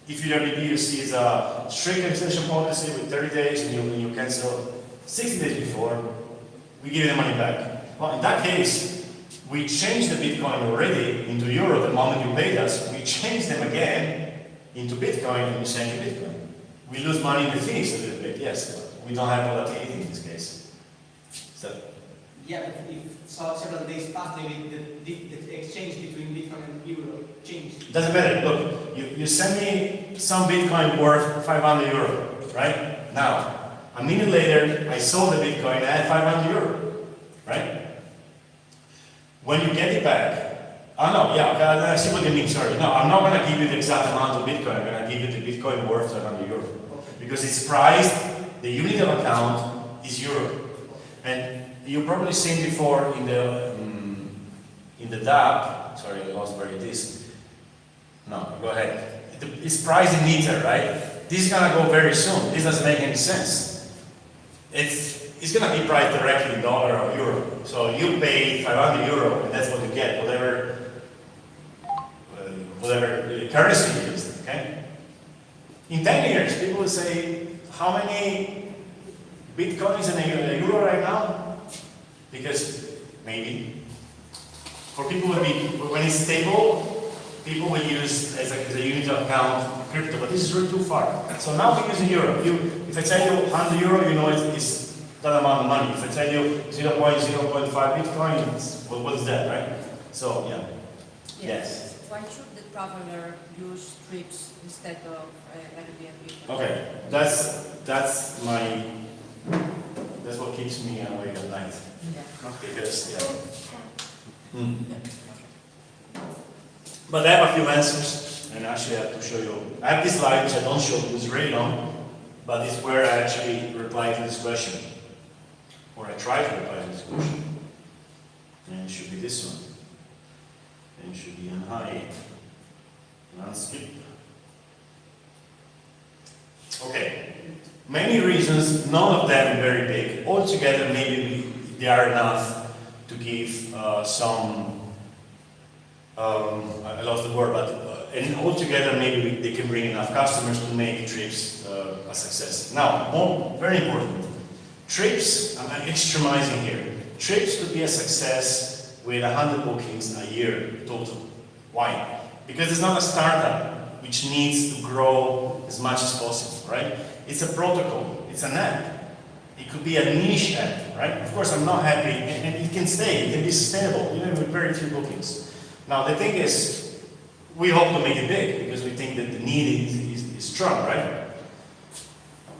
Speaker 3: if your Airbnb you see is a strict cancellation policy with 30 days and you cancel 60 days before, we give you the money back. Well, in that case, we change the Bitcoin already into euro the moment you paid us. We change them again into Bitcoin and we send you Bitcoin. We lose money in the fees a little bit, yes, but we don't have volatility in this case. So,
Speaker 14: yeah, but if several days pass, maybe the exchange between Bitcoin and euro changed.
Speaker 3: it doesn't matter. Look, you send me some Bitcoin worth 500 euro, right? Now, a minute later, I sold the Bitcoin and I had 500 euro, right? When you get it back, I see what you mean, sorry. No, I'm not going to give you the exact amount of Bitcoin. I'm going to give you the Bitcoin worth 500 euro. Because it's priced, the unit of account is euro. And you've probably seen before in the Dapp, sorry, I lost where it is. No, go ahead. It's priced in Ether, right? This is going to go very soon. This doesn't make any sense. It's going to be priced directly in dollar or euro. So you pay 500 euro, and that's what you get, whatever currency you use, okay? In 10 years, people will say, how many Bitcoins in a euro right now? Because maybe for people when it's stable, people will use as a unit of account crypto, but this is really too far. So now we use a euro. If I tell you 100 euro, you know it's that amount of money. If I tell you 0.05 Bitcoin, what is that, right? So yeah. Yes.
Speaker 9: Why should the traveler use Trips instead of Airbnb?
Speaker 3: Okay, that's what keeps me awake at night.
Speaker 9: Yeah.
Speaker 3: Because But I have a few answers, and actually I have to show you. I have this slide which I don't show, it's really long, but it's where I actually reply to this question. Or I try to reply to this question. And it should be this one. And it should be on high. Skip. Okay. Many reasons, none of them very big. Altogether, maybe they are enough to give some. I lost the word, but and altogether, maybe they can bring enough customers to make trips a success. Now, very important. Trips, I'm extremizing here. Trips could be a success with 100 bookings a year total. Why? Because it's not a startup which needs to grow as much as possible, right? It's a protocol, it's an app. It could be a niche app, right? Of course, I'm not happy, and it can stay, it can be sustainable, even with very few bookings. Now, the thing is, we hope to make it big, because we think that the need is strong, right?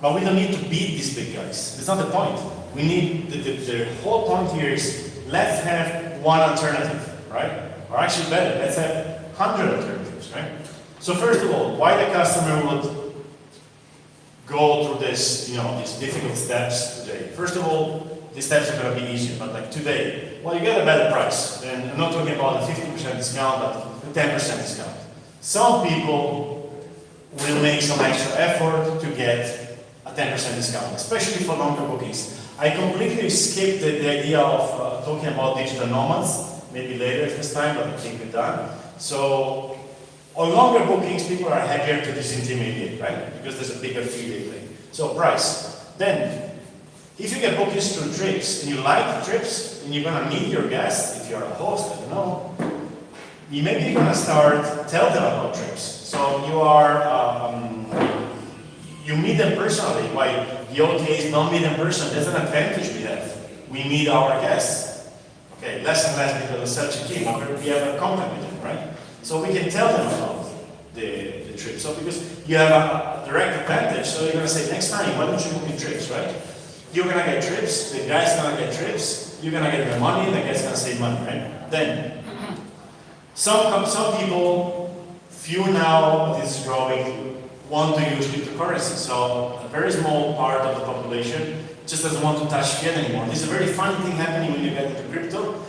Speaker 3: But we don't need to beat these big guys. That's not the point. We need, the whole point here is, let's have one alternative, right? Or actually better, let's have 100 alternatives, right? So first of all, why the customer would go through this, these difficult steps today? First of all, the steps are going to be easier, but like today, well, you get a better price. And I'm not talking about a 50% discount, but a 10% discount. Some people will make some extra effort to get a 10% discount, especially for longer bookings. I completely skipped the idea of talking about digital nomads, maybe later if it's time, but I think we're done. So, on longer bookings, people are happier to disintermediate, right? Because there's a bigger fee they pay. So, price. Then, if you get bookings through trips, and you like trips, and you're gonna meet your guests, if you're a host, I don't know, maybe you're gonna tell them about trips. So, you meet them personally. Why the OTAs don't meet in person? That's an advantage we have. We meet our guests. Okay, less and less because of such a team, but we have a contact with them, right? So we can tell them about the trip. So because you have a direct advantage, so you're gonna say next time, why don't you book me trips, right? You're gonna get trips, the guy's gonna get trips, you're gonna get the money, the guy's gonna save money, right? Then some people, few now, this is growing, want to use cryptocurrency. So a very small part of the population just doesn't want to touch fiat anymore. This is a very funny thing happening when you get into crypto.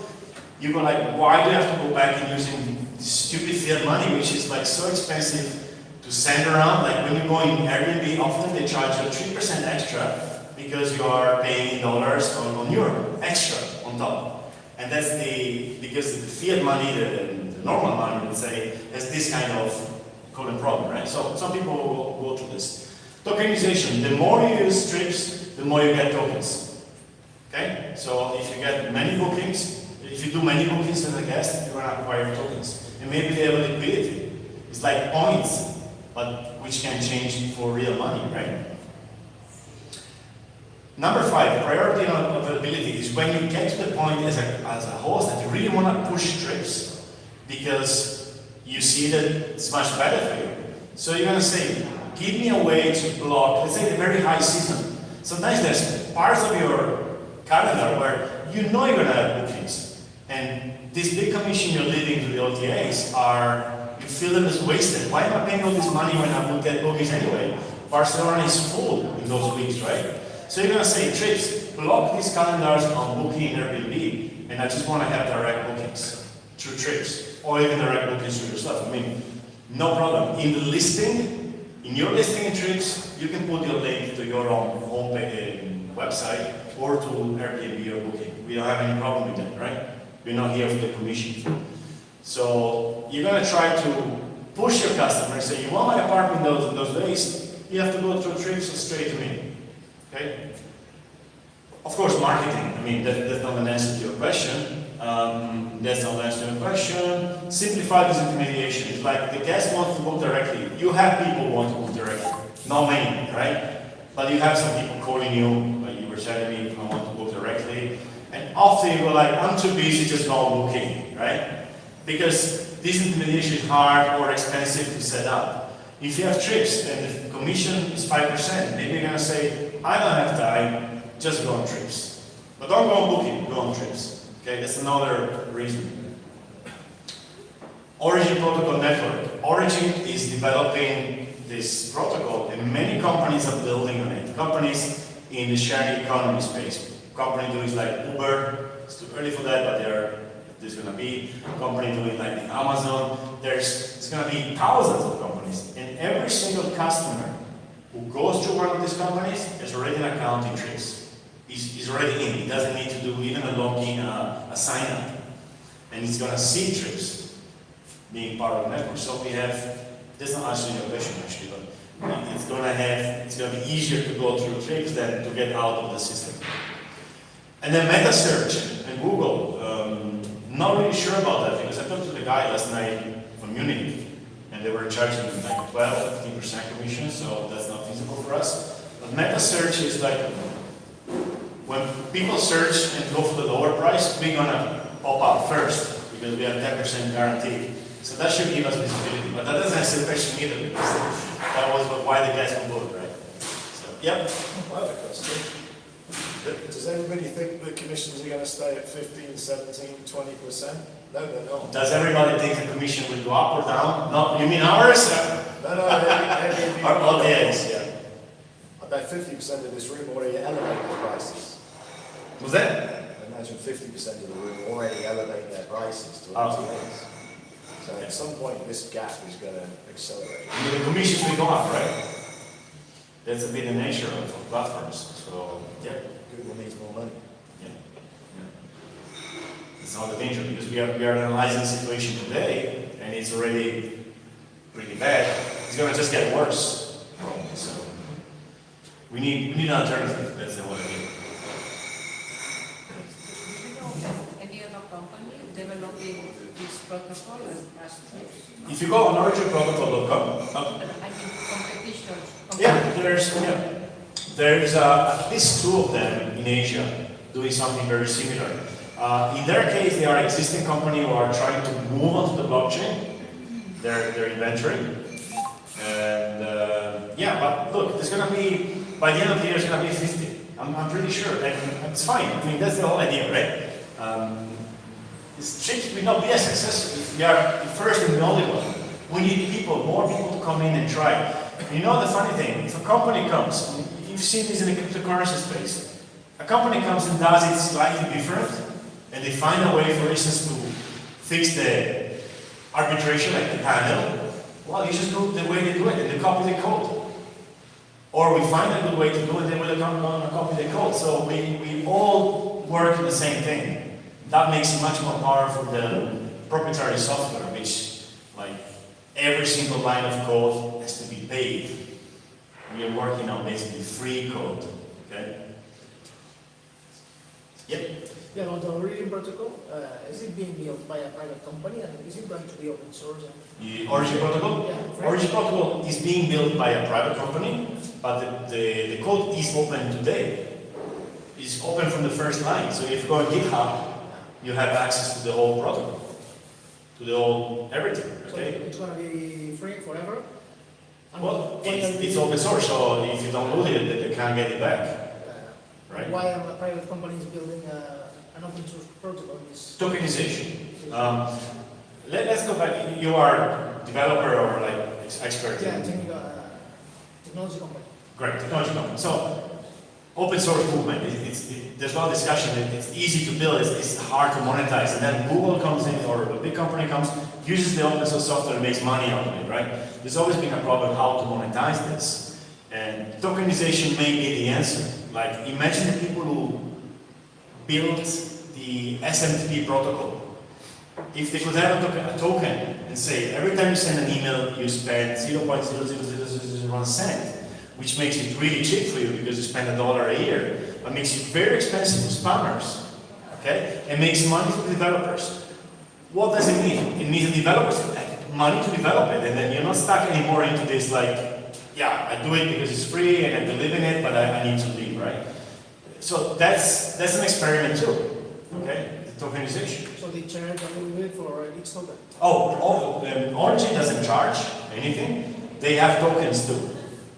Speaker 3: You go like, why do you have to go back and using stupid fiat money, which is like so expensive to send around? Like when you go in Airbnb, often they charge you 3% extra because you are paying in dollars on euro, extra on top. And that's because the fiat money, the normal money, let's say, has this kind of coding problem, right? So some people will go through this. Tokenization, the more you use trips, the more you get tokens. Okay? So if you get many bookings, if you do many bookings as a guest, you're gonna acquire tokens. And maybe they have a liquidity. It's like points, but which can change for real money, right? Number 5, priority on availability is when you get to the point as a host that you really want to push trips because you see that it's much better for you. So you're going to say, give me a way to block, let's say the very high season. Sometimes there's parts of your calendar where you know you're going to have bookings. And this big commission you're leaving to the OTAs you feel them as wasted. Why am I paying all this money when I will get bookings anyway? Barcelona is full in those weeks, right? So you're going to say, trips, block these calendars on booking Airbnb, and I just want to have direct bookings through trips. Or even direct bookings to yourself. I mean, no problem. In the listing, in your listing in trips, you can put your link to your own homepage website or to Airbnb or Booking. We don't have any problem with that, right? We're not here for the commission. So you're going to try to push your customers, say, you want my apartment those days, you have to go through trips straight to me. Okay? Of course, marketing. I mean, that's not an answer to your question. That's not an answer to your question. Simplify this intermediation. It's like the guest wants to book directly. You have people who want to book directly. Not many, right? But you have some people calling you, like you were telling me, I want to book directly. And often you go like, I'm too busy, just go on booking, right? Because this intermediation is hard or expensive to set up. If you have trips and the commission is 5%, maybe you're going to say, I don't have time, just go on trips. But don't go on booking, go on trips. Okay, that's another reason. Origin Protocol Network. Origin is developing this protocol and many companies are building on it. Companies in the sharing economy space. Company doing like Uber, it's too early for that, but there's going to be a company doing like the Amazon. It's going to be thousands of companies. And every single customer who goes through one of these companies has already an account in Trips. He's already in. He doesn't need to do even a login, a sign up. And he's going to see Trips being part of the network. So we have, this is not answering your question actually, but it's going to have it's going to be easier to go through Trips than to get out of the system. And then meta search and Google, not really sure about that because I talked to the guy last night from Munich and they were charging like 12-15% commission, so that's not feasible for us. But meta search is like when people search and go for the lower price, we're gonna pop up first because we have 10% guarantee. So that should give us visibility, but that doesn't answer the question either because that was why the guys were voted, right? So, yep.
Speaker 15: I have a question. Does everybody think the commissions are going to stay at 15, 17, 20%? No, they're not.
Speaker 3: Does everybody think the commission will go up or down? No, you mean ours?
Speaker 15: No, every
Speaker 3: Our audience, yeah.
Speaker 15: I bet 50% of this room already elevate their prices.
Speaker 3: Was that?
Speaker 15: I imagine 50% of the room already elevate their prices to
Speaker 3: Oh.
Speaker 15: MTAs. So at some point this gap is going to accelerate.
Speaker 3: I mean, the commissions will go up, right? That's a bit the nature of platforms. So, yeah.
Speaker 15: Google needs more money.
Speaker 3: Yeah. It's not a danger because we are analyzing the situation today and it's already pretty bad. It's going to just get worse. So we need an alternative. That's what I mean.
Speaker 9: Any other company developing this protocol as Trips?
Speaker 3: If you go on originprotocol.com,
Speaker 9: I mean competitions.
Speaker 3: there's at least 2 of them in Asia doing something very similar. In their case, they are an existing company who are trying to move onto the blockchain, their inventory. And yeah, but look, there's going to be, by the end of the year, there's going to be 50. I'm pretty sure, and it's fine. I mean, that's the whole idea, right? Trips will not be a success if we are the first and the only one. We need people, more people to come in and try. And you know the funny thing, if a company comes, you've seen this in the cryptocurrency space, a company comes and does it slightly different, and they find a way, for instance, to fix the arbitration, like the panel, well, you just do the way they do it, and they copy the code. Or we find a good way to do it, and they will come and copy the code. So we all work on the same thing. That makes it much more powerful than proprietary software, which, like, every single line of code has to be paid. We are working on basically free code, okay? Yep.
Speaker 16: Yeah, on the Origin protocol, is it being built by a private company and is it going to be open source?
Speaker 3: The Origin protocol?
Speaker 16: Yeah.
Speaker 3: Origin protocol is being built by a private company, but the code is open today. It's open from the first line. So if you go on GitHub, you have access to the whole protocol, to the whole everything. Okay.
Speaker 16: So it's going to be free forever? And
Speaker 3: Well,
Speaker 16: why are
Speaker 3: it's
Speaker 16: we-
Speaker 3: open source, so if you download it, you can't get it back. Right?
Speaker 16: Why are private companies building an open source protocol?
Speaker 3: Tokenization. Let's go back. You are developer or like expert
Speaker 16: Yeah,
Speaker 3: in
Speaker 16: technology company.
Speaker 3: great technology company. So open source movement. There's no discussion. It's easy to build. It's hard to monetize. And then Google comes in, or a big company comes, uses the open source software and makes money out of it. Right? There's always been a problem how to monetize this, and tokenization may be the answer. Like, imagine the people who built the SMTP protocol. If they could have a token and say, every time you send an email, you spend 0.00001 cent, which makes it really cheap for you because you spend $1 a year, but makes it very expensive for spammers, okay? And makes money for developers. What does it mean? It means the developers have money to develop it, and then you're not stuck anymore into this, like, yeah, I do it because it's free and I believe in it, but I need to leave, right? So that's an experiment too, okay? The tokenization.
Speaker 16: So they charge a little bit for each token?
Speaker 3: Origin doesn't charge anything. They have tokens too.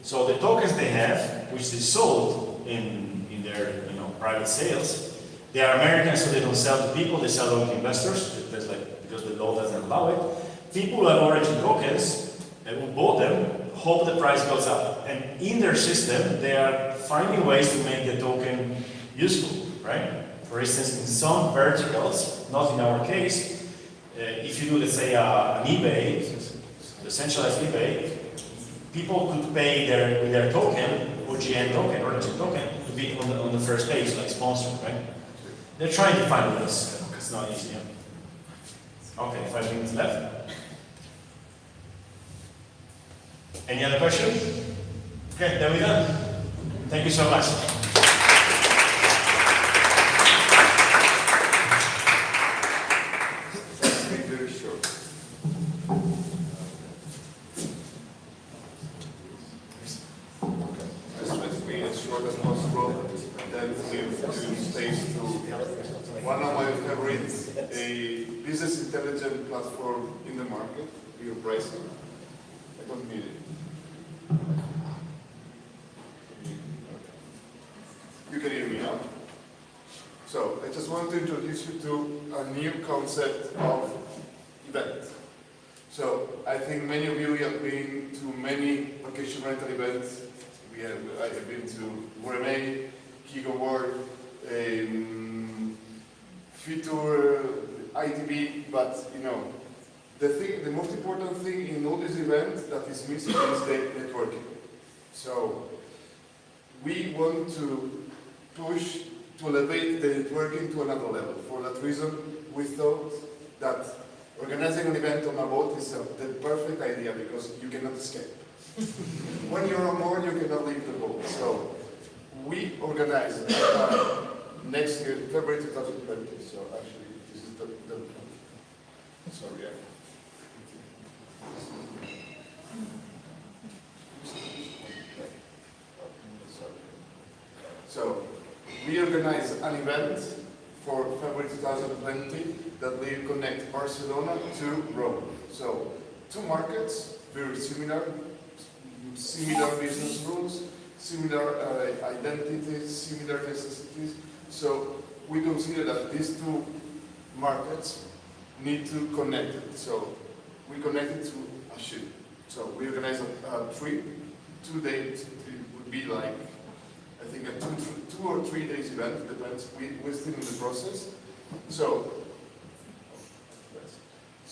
Speaker 3: So the tokens they have, which they sold in their private sales, they are American, so they don't sell to people. They sell to investors. That's like because the law doesn't allow it. People who have Origin tokens and who bought them hope the price goes up. And in their system, they are finding ways to make the token useful, right? For instance, in some verticals, not in our case, if you do, let's say, an eBay, the centralized eBay, people could pay with their token, OGN token, Origin token, to be on the first page, like sponsored, right? They're trying to find ways. It's not easy. Yeah. Okay, 5 minutes left. Any other questions? Okay, there we go. Thank you so much.
Speaker 1: Let's be very short. Let's try to be as short as possible and then leave space to one of my favorites, a business intelligence platform in the market, your pricing. I don't need it. You can hear me now. So I just want to introduce you to a new concept of event. So I think many of you have been to many vacation rental events. I have been to Gourmet, Kigo World, Future, ITB, but you know, the most important thing in all these events that is missing is the networking. So we want to push to elevate the networking to another level. For that reason, we thought that organizing an event on a boat is the perfect idea because you cannot escape. When you're on board, you cannot leave the boat. So we organize next year, February 2020. So actually, this is the sorry. So we organize an event for February 2020 that will connect Barcelona to Rome. So two markets, very similar business rules, similar identities, similar necessities. So we consider that these two markets need to connect it. So we connect it to a ship. So we organize a trip, 2 days. It would be like, I think, a 2 or 3 days event, depends. We're still in the process. So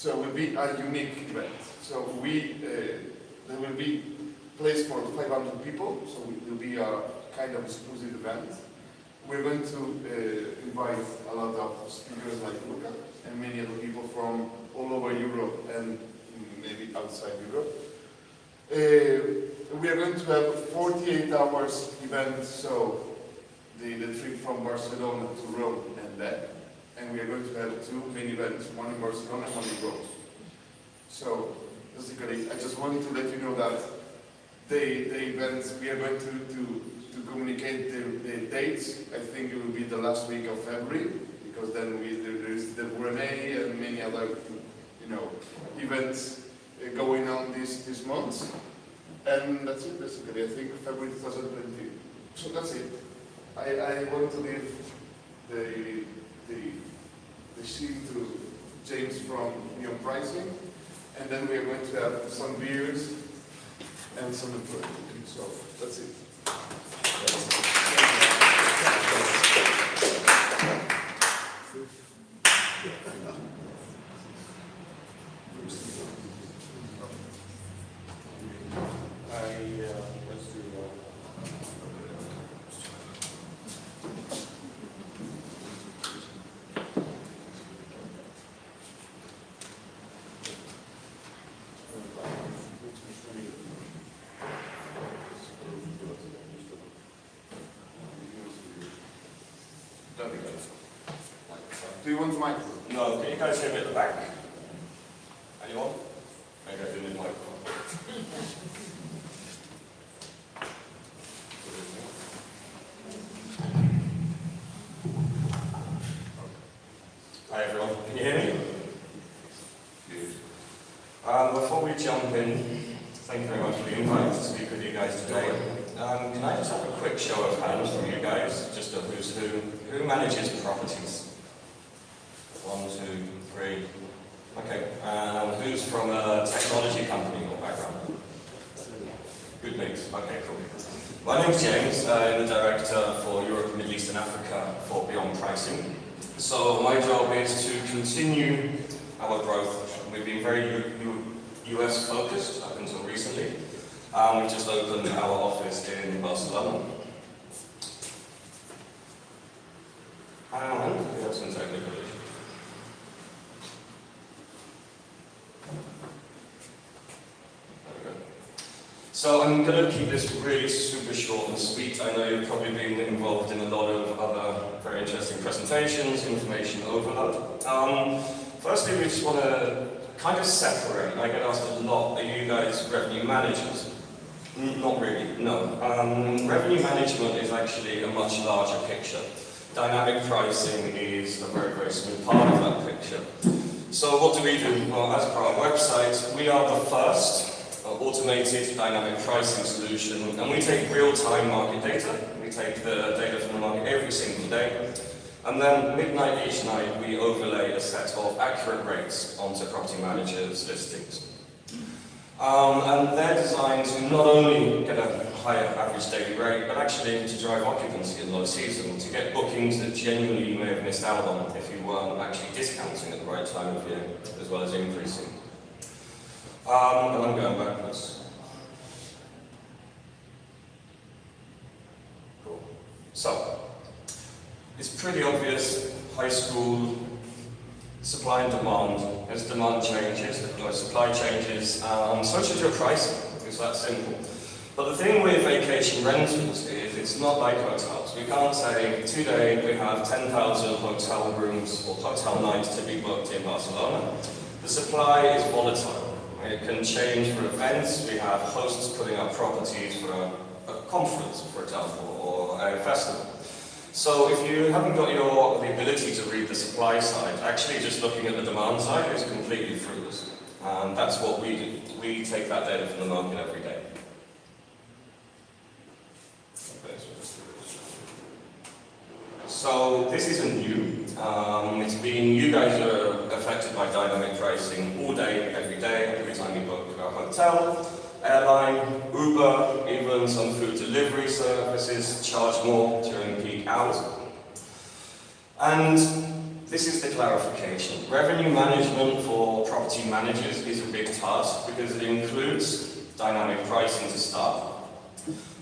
Speaker 1: it will be a unique event. So there will be place for 500 people, so it will be a kind of exclusive event. We're going to invite a lot of speakers like Luca and many other people from all over Europe and maybe outside Europe. We are going to have 48 hours event, so the trip from Barcelona to Rome and back. And we are going to have 2 main events, one in Barcelona and one in Rome. So basically, I just wanted to let you know that the events, we are going to communicate the dates. I think it will be the last week of February, because then there is the Gourmet and many other, events going on this month. And that's it, basically. I think February 2020. So that's it. I want to leave the sheet to James from Beyond Pricing, and then we are going to have some beers and some food. So that's it. Do you want the microphone?
Speaker 3: No, can you guys hear me at the back? Anyone? Maybe I didn't need the microphone. Hi everyone, can you hear me? Good. Before we jump in, thank you very much for the invite to speak with you guys today. Can I just have a quick show of hands from you guys, just a who's who? Who manages properties? 1, 2, 3. Okay. Who's from a technology company or background? Good mix. Okay, cool. My name's James. I'm the director for Europe, Middle East and Africa for Beyond Pricing. So my job is to continue our growth. We've been very US focused up until recently. We've just opened our office in Barcelona. And we have some technical issues.
Speaker 17: So I'm going to keep this really super short and sweet. I know you've probably been involved in a lot of other very interesting presentations, information overload. Firstly, we just want to kind of separate. I get asked a lot, are you guys revenue managers? Not really, no. Revenue management is actually a much larger picture. Dynamic pricing is a very, very small part of that picture. So what do we do? Well, as per our website, we are the first automated dynamic pricing solution, and we take real-time market data. We take the data from the market every single day, and then midnight each night we overlay a set of accurate rates onto property managers' listings. And they're designed to not only get a higher average daily rate, but actually to drive occupancy in low season, to get bookings that genuinely you may have missed out on if you weren't actually discounting at the right time of year, as well as increasing. And I'm going backwards. Cool. So, it's pretty obvious, high school, supply and demand. As demand changes, as supply changes, so should your pricing. It's that simple. But the thing with vacation rentals is it's not like hotels. We can't say, today we have 10,000 hotel rooms or hotel nights to be booked in Barcelona. The supply is volatile. It can change for events. We have hosts putting up properties for a conference, for example, or a festival. So if you haven't got the ability to read the supply side, actually just looking at the demand side is completely fruitless. And that's what we do. We take that data from the market every day. So this isn't new. You guys are affected by dynamic pricing all day, every time you book a hotel, airline, Uber, even some food delivery services charge more during peak hours. And this is the clarification. Revenue management for property managers is a big task because it includes dynamic pricing to start,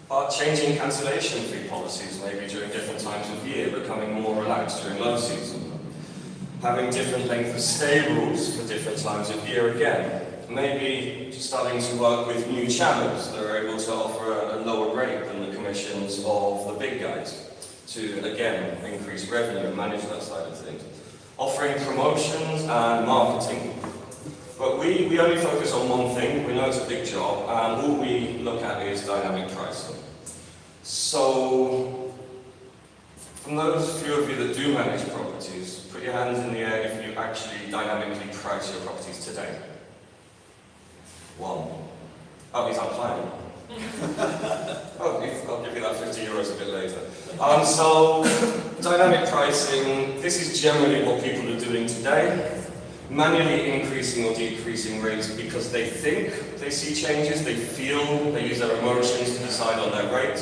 Speaker 17: but changing cancellation fee policies maybe during different times of year, becoming more relaxed during low season, having different length of stay rules for different times of year again, maybe starting to work with new channels that are able to offer a lower rate than the commissions of the big guys to, again, increase revenue and manage that side of things. Offering promotions and marketing. But we only focus on one thing. We know it's a big job, and all we look at is dynamic pricing. So, from those few of you that do manage properties, put your hands in the air if you actually dynamically price your properties today. One. Oh, he's on planning. Oh, I'll give you that 50 euros a bit later. So, dynamic pricing, this is generally what people are doing today. Manually increasing or decreasing rates because they think they see changes, they feel, they use their emotions to decide on their rate.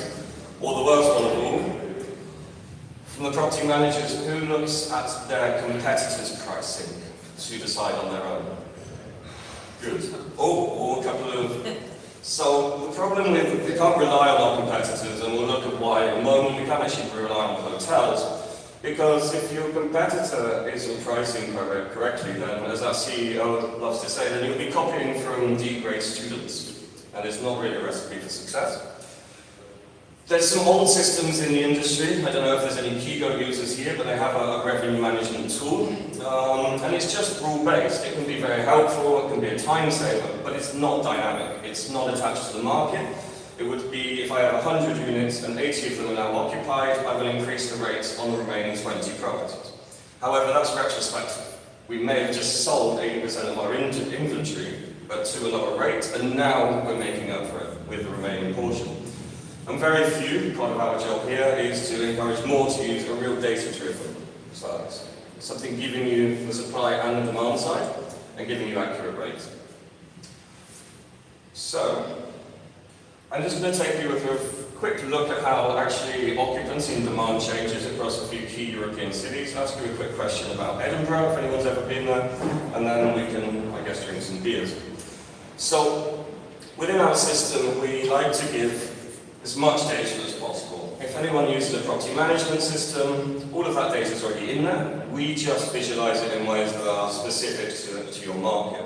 Speaker 17: Or the worst one of all, from the property managers, who looks at their competitors' pricing to decide on their own? Good. Or a couple of... So the problem with, we can't rely on our competitors, and we'll look at why in a moment. We can't actually rely on hotels. Because if your competitor isn't pricing correctly, then, as our CEO loves to say, then you'll be copying from D-grade students. And it's not really a recipe for success. There's some old systems in the industry. I don't know if there's any Kigo users here, but they have a revenue management tool. And it's just rule-based. It can be very helpful, it can be a time saver, but it's not dynamic. It's not attached to the market. It would be, if I have 100 units and 80 of them are now occupied, I will increase the rates on the remaining 20 properties. However, that's retrospective. We may have just sold 80% of our inventory, but to a lower rate, and now we're making up for it with the remaining portion. And very few, part of our job here, is to encourage more to use a real data-driven size. Something giving you the supply and the demand side, and giving you accurate rates. So, I'm just going to take you with a quick look at how actually occupancy and demand changes across a few key European cities. Ask you a quick question about Edinburgh, if anyone's ever been there, and then we can, I guess, drink some beers. So, within our system, we like to give as much data as possible. If anyone uses a property management system, all of that data is already in there. We just visualize it in ways that are specific to your market.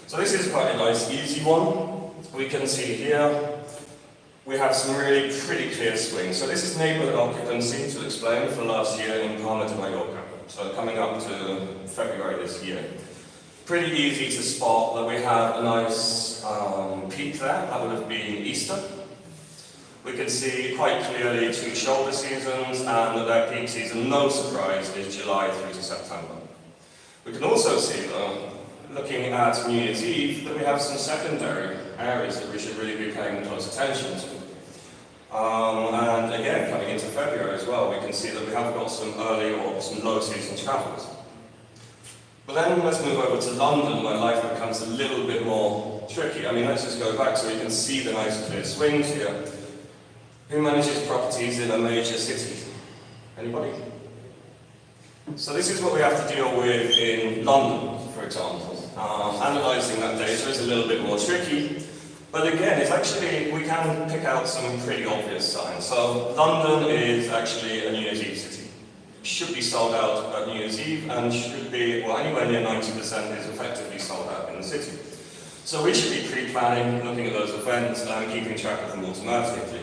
Speaker 17: So this is quite a nice, easy one. We can see here we have some really pretty clear swings. So this is neighborhood occupancy, to explain, for last year in Palma de Mallorca. So coming up to February this year. Pretty easy to spot that we have a nice peak there. That would have been Easter. We can see quite clearly 2 shoulder seasons, and that their peak season, no surprise, is July through to September. We can also see, though, looking at New Year's Eve, that we have some secondary areas that we should really be paying close attention to. And again, coming into February as well, we can see that we have got some early or some low season travellers. But then let's move over to London, where life becomes a little bit more tricky. I mean, let's just go back so we can see the nice clear swings here. Who manages properties in a major city? Anybody? So this is what we have to deal with in London, for example. Analysing that data is a little bit more tricky, but again, it's actually, we can pick out some pretty obvious signs. So London is actually a New Year's Eve city. Should be sold out at New Year's Eve, and should be, well, anywhere near 90% is effectively sold out in the city. So we should be pre-planning, looking at those events, and keeping track of them automatically.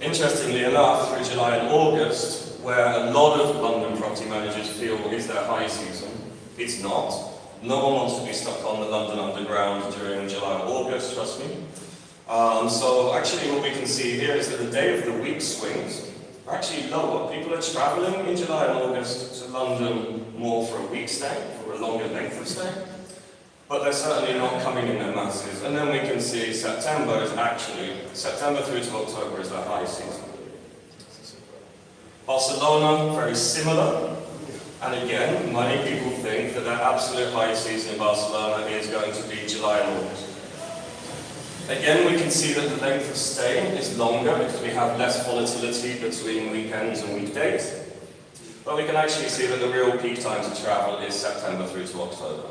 Speaker 17: Interestingly enough, through July and August, where a lot of London property managers feel is their high season, it's not. No one wants to be stuck on the London Underground during July or August, trust me. So actually what we can see here is that the day of the week swings are actually lower. People are travelling in July and August to London more for a week stay, for a longer length of stay, but they're certainly not coming in their masses. And then we can see September through to October is their high season. Barcelona, very similar. And again, many people think that their absolute high season in Barcelona is going to be July and August. Again, we can see that the length of stay is longer because we have less volatility between weekends and weekdays. But we can actually see that the real peak time to travel is September through to October.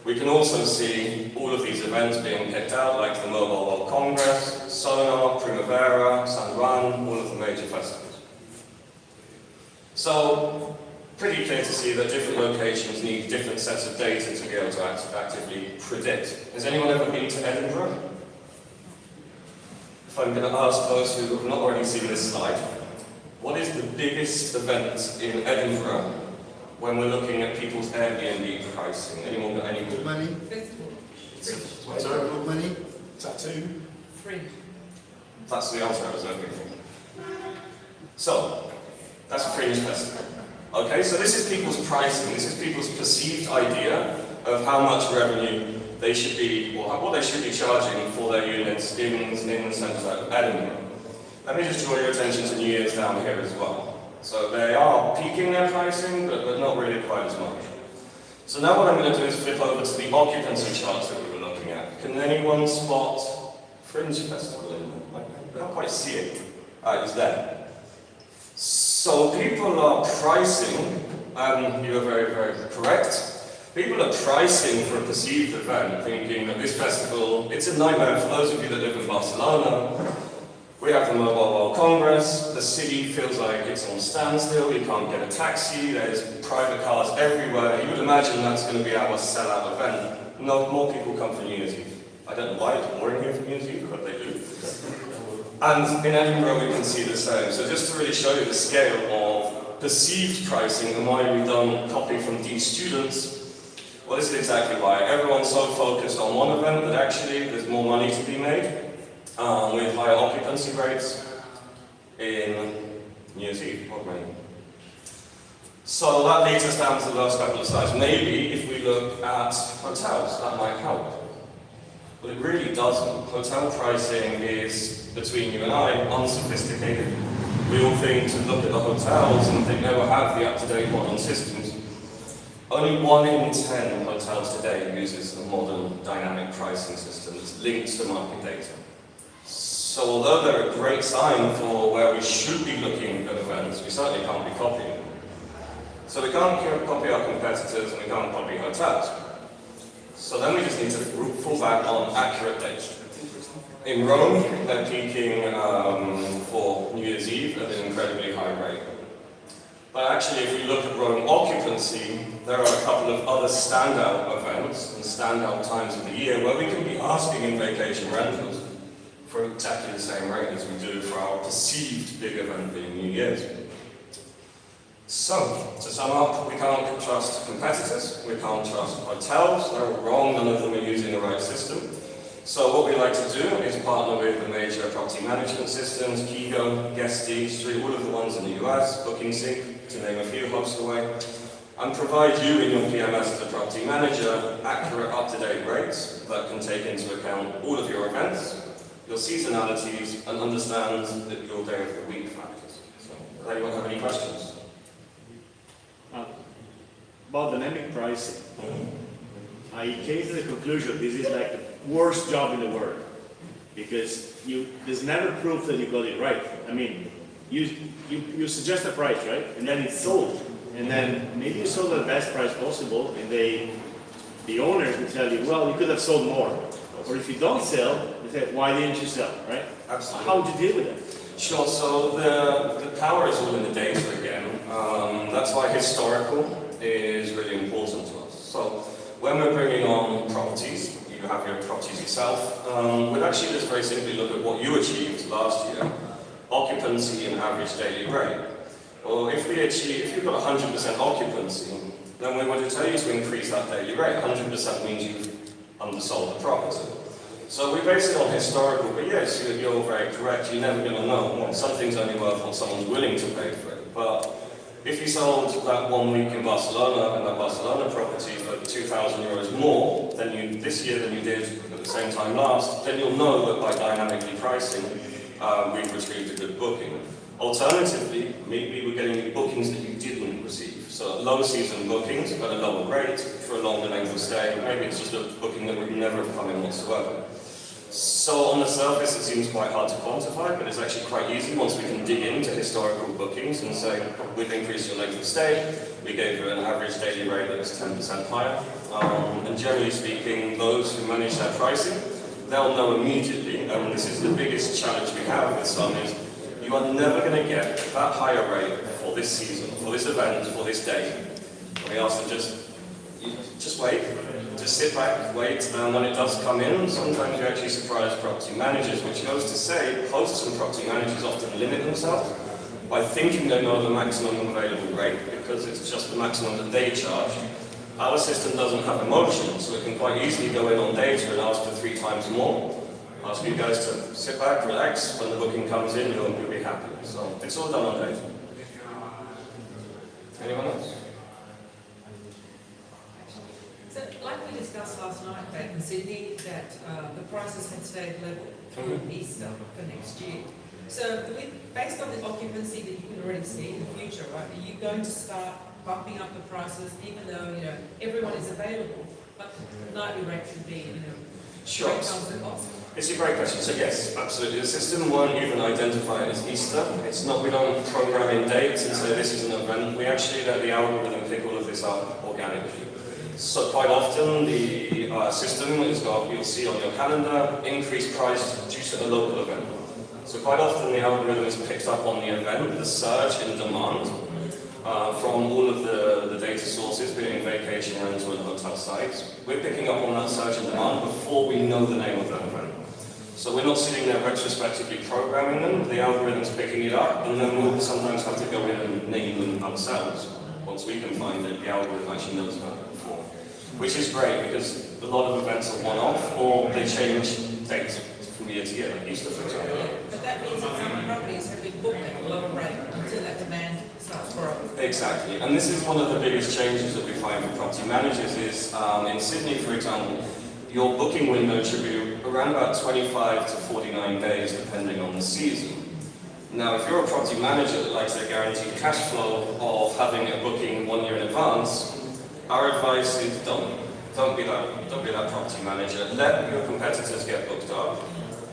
Speaker 17: We can also see all of these events being picked out, like the Mobile World Congress, Sonar, Primavera, San Juan, all of the major festivals. So, pretty clear to see that different locations need different sets of data to be able to actively predict. Has anyone ever been to Edinburgh? If I'm going to ask those who have not already seen this slide, what is the biggest event in Edinburgh when we're looking at people's Airbnb pricing? Anyone got any good
Speaker 12: money?
Speaker 17: What's that?
Speaker 12: Good money?
Speaker 15: Tattoo?
Speaker 9: Fringe.
Speaker 17: That's the answer I was looking for. So, that's a Fringe Festival. Okay, so this is people's pricing, this is people's perceived idea of how much revenue they should be, or what they should be charging for their units in the centre of Edinburgh. Let me just draw your attention to New Year's down here as well. So they are peaking their pricing, but not really quite as much. So now what I'm going to do is flip over to the occupancy charts that we were looking at. Can anyone spot Fringe Festival in there? I can't quite see it. It's there. So people are pricing, and you are very, very correct. People are pricing for a perceived event, thinking that this festival, it's a nightmare for those of you that live in Barcelona. We have the Mobile World Congress, the city feels like it's on standstill, you can't get a taxi, there's private cars everywhere. You would imagine that's going to be our sellout event. No, more people come for New Year's Eve. I don't know why it's boring here for New Year's Eve, but they do. And in Edinburgh we can see the same. So just to really show you the scale of perceived pricing and why we don't copy from these students, well, this is exactly why. Everyone's so focused on one event that actually there's more money to be made with higher occupancy rates in New Year's Eve. So that leads us down to the last couple of slides. Maybe if we look at hotels, that might help. But it really doesn't. Hotel pricing is, between you and I, unsophisticated. We all think to look at the hotels and think they will have the up-to-date modern systems. Only 1 in 10 hotels today uses a modern dynamic pricing system that's linked to market data. So although they're a great sign for where we should be looking at events, we certainly can't be copying them. So we can't copy our competitors and we can't copy hotels. So then we just need to fall back on accurate data. In Rome, they're peaking for New Year's Eve at an incredibly high rate. But actually, if we look at Rome occupancy, there are a couple of other standout events and standout times of the year where we can be asking in vacation rentals for exactly the same rate as we do for our perceived big event being New Year's. So, to sum up, we can't trust competitors, we can't trust hotels, they're all wrong, none of them are using the right system. So what we like to do is partner with the major property management systems, Kigo, Guesty, Street, all of the ones in the US, BookingSync, to name a few hosts away, and provide you in your PMS as a property manager accurate, up-to-date rates that can take into account all of your events, your seasonalities, and understand that your day of the week factors. So, does anyone have any questions?
Speaker 18: About dynamic pricing, I came to the conclusion this is like the worst job in the world because there's never proof that you got it right. I mean, you suggest a price, right, and then it's sold, and then maybe you sold at the best price possible, and the owners will tell you, well, you could have sold more, or if you don't sell, they say, why didn't you sell, right?
Speaker 17: Absolutely.
Speaker 18: How would you deal with that?
Speaker 17: Sure, so the power is all in the data again. That's why historical is really important to us. So when we're bringing on properties, you have your properties yourself, we'd actually just very simply look at what you achieved last year, occupancy and average daily rate. Well, if you've got 100% occupancy, then we want to tell you to increase that daily rate. 100% means you've undersold the property. So we base it on historical, but yes, you're very correct. You're never going to know. Well, something's only worth what someone's willing to pay for it. But if you sold that 1 week in Barcelona and that Barcelona property for 2,000 euros more this year than you did at the same time last, then you'll know that by dynamically pricing, we've retrieved a good booking. Alternatively, maybe we're getting bookings that you didn't receive. So low season bookings at a lower rate for a longer length of stay. Maybe it's just a booking that would never have come in whatsoever. So on the surface it seems quite hard to quantify, but it's actually quite easy once we can dig into historical bookings and say, we've increased your length of stay, we gave you an average daily rate that was 10% higher. And generally speaking, those who manage their pricing, they'll know immediately, and this is the biggest challenge we have with some, is you are never going to get that higher rate for this season, for this event, for this day. We ask them just wait. Just sit back, wait, and when it does come in, sometimes you actually surprise property managers, which goes to say, hosts and property managers often limit themselves by thinking they know the maximum available rate, because it's just the maximum that they charge. Our system doesn't have emotion, so it can quite easily go in on data and ask for 3 times more. Ask you guys to sit back, relax, when the booking comes in, you'll be happy. So it's all done on data. Anyone else?
Speaker 9: So, like we discussed last night back in Sydney, that the prices had stayed level through Easter for next year. So, based on the occupancy that you can already see in the future, right, are you going to start bumping up the prices, even though everyone is available, but the nightly rate should be,
Speaker 17: Sure.
Speaker 9: 3 times the cost?
Speaker 17: It's a great question. So yes, absolutely. The system won't even identify it as Easter. It's not, we don't program in dates and say this is an event. We actually let the algorithm pick all of this up organically. So quite often the system is you'll see on your calendar, increased price due to a local event. So quite often the algorithm is picked up on the event, the surge in demand from all of the data sources, being vacation rental and hotel sites. We're picking up on that surge in demand before we know the name of that event. So we're not sitting there retrospectively programming them, the algorithm's picking it up, and then we'll sometimes have to go in and name them ourselves. Once we can find it, the algorithm actually knows about it before. Which is great, because a lot of events are one-off, or they change dates from year to year, like Easter for example.
Speaker 9: Yeah, but that means that some properties have been booked at a lower rate until that demand starts growing.
Speaker 17: Exactly, and this is one of the biggest changes that we find for property managers is, in Sydney, for example, your booking window should be around about 25 to 49 days, depending on the season. Now, if you're a property manager that likes their guaranteed cash flow of having a booking 1 year in advance, our advice is don't be that property manager. Let your competitors get booked up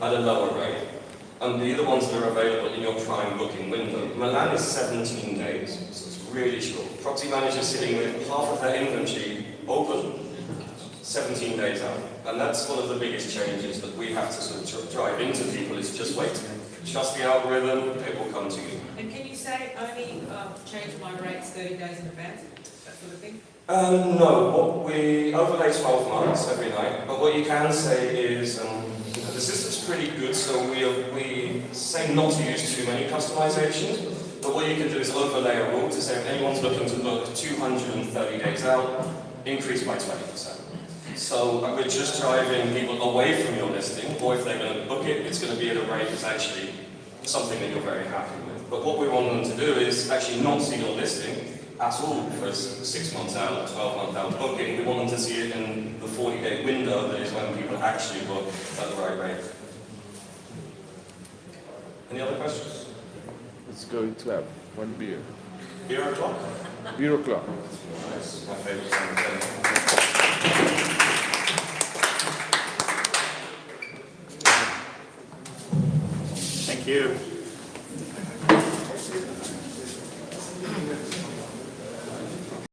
Speaker 17: at a lower rate, and be the ones that are available in your prime booking window. Milan is 17 days, so it's really short. Property managers sitting with half of their inventory open 17 days out. And that's one of the biggest changes that we have to sort of drive into people is just wait. Trust the algorithm, it will come to you.
Speaker 9: And can you say only change my rates 30 days in advance, that sort of thing?
Speaker 17: No, we overlay 12 months every night, but what you can say is, this The system's pretty good, so we say not to use too many customizations, but what you can do is overlay a rule to say if anyone's looking to book 230 days out, increase by 20%. So we're just driving people away from your listing, or if they're going to book it, it's going to be at a rate that's actually something that you're very happy with. But what we want them to do is actually not see your listing at all for 6 months out, 12 months out booking. We want them to see it in the 40-day window that is when people actually book at the right rate. Any other questions?
Speaker 19: Let's go to have one beer.
Speaker 17: Beer o'clock?
Speaker 19: Beer o'clock.
Speaker 17: Nice, my favorite time of day.
Speaker 18: Thank you.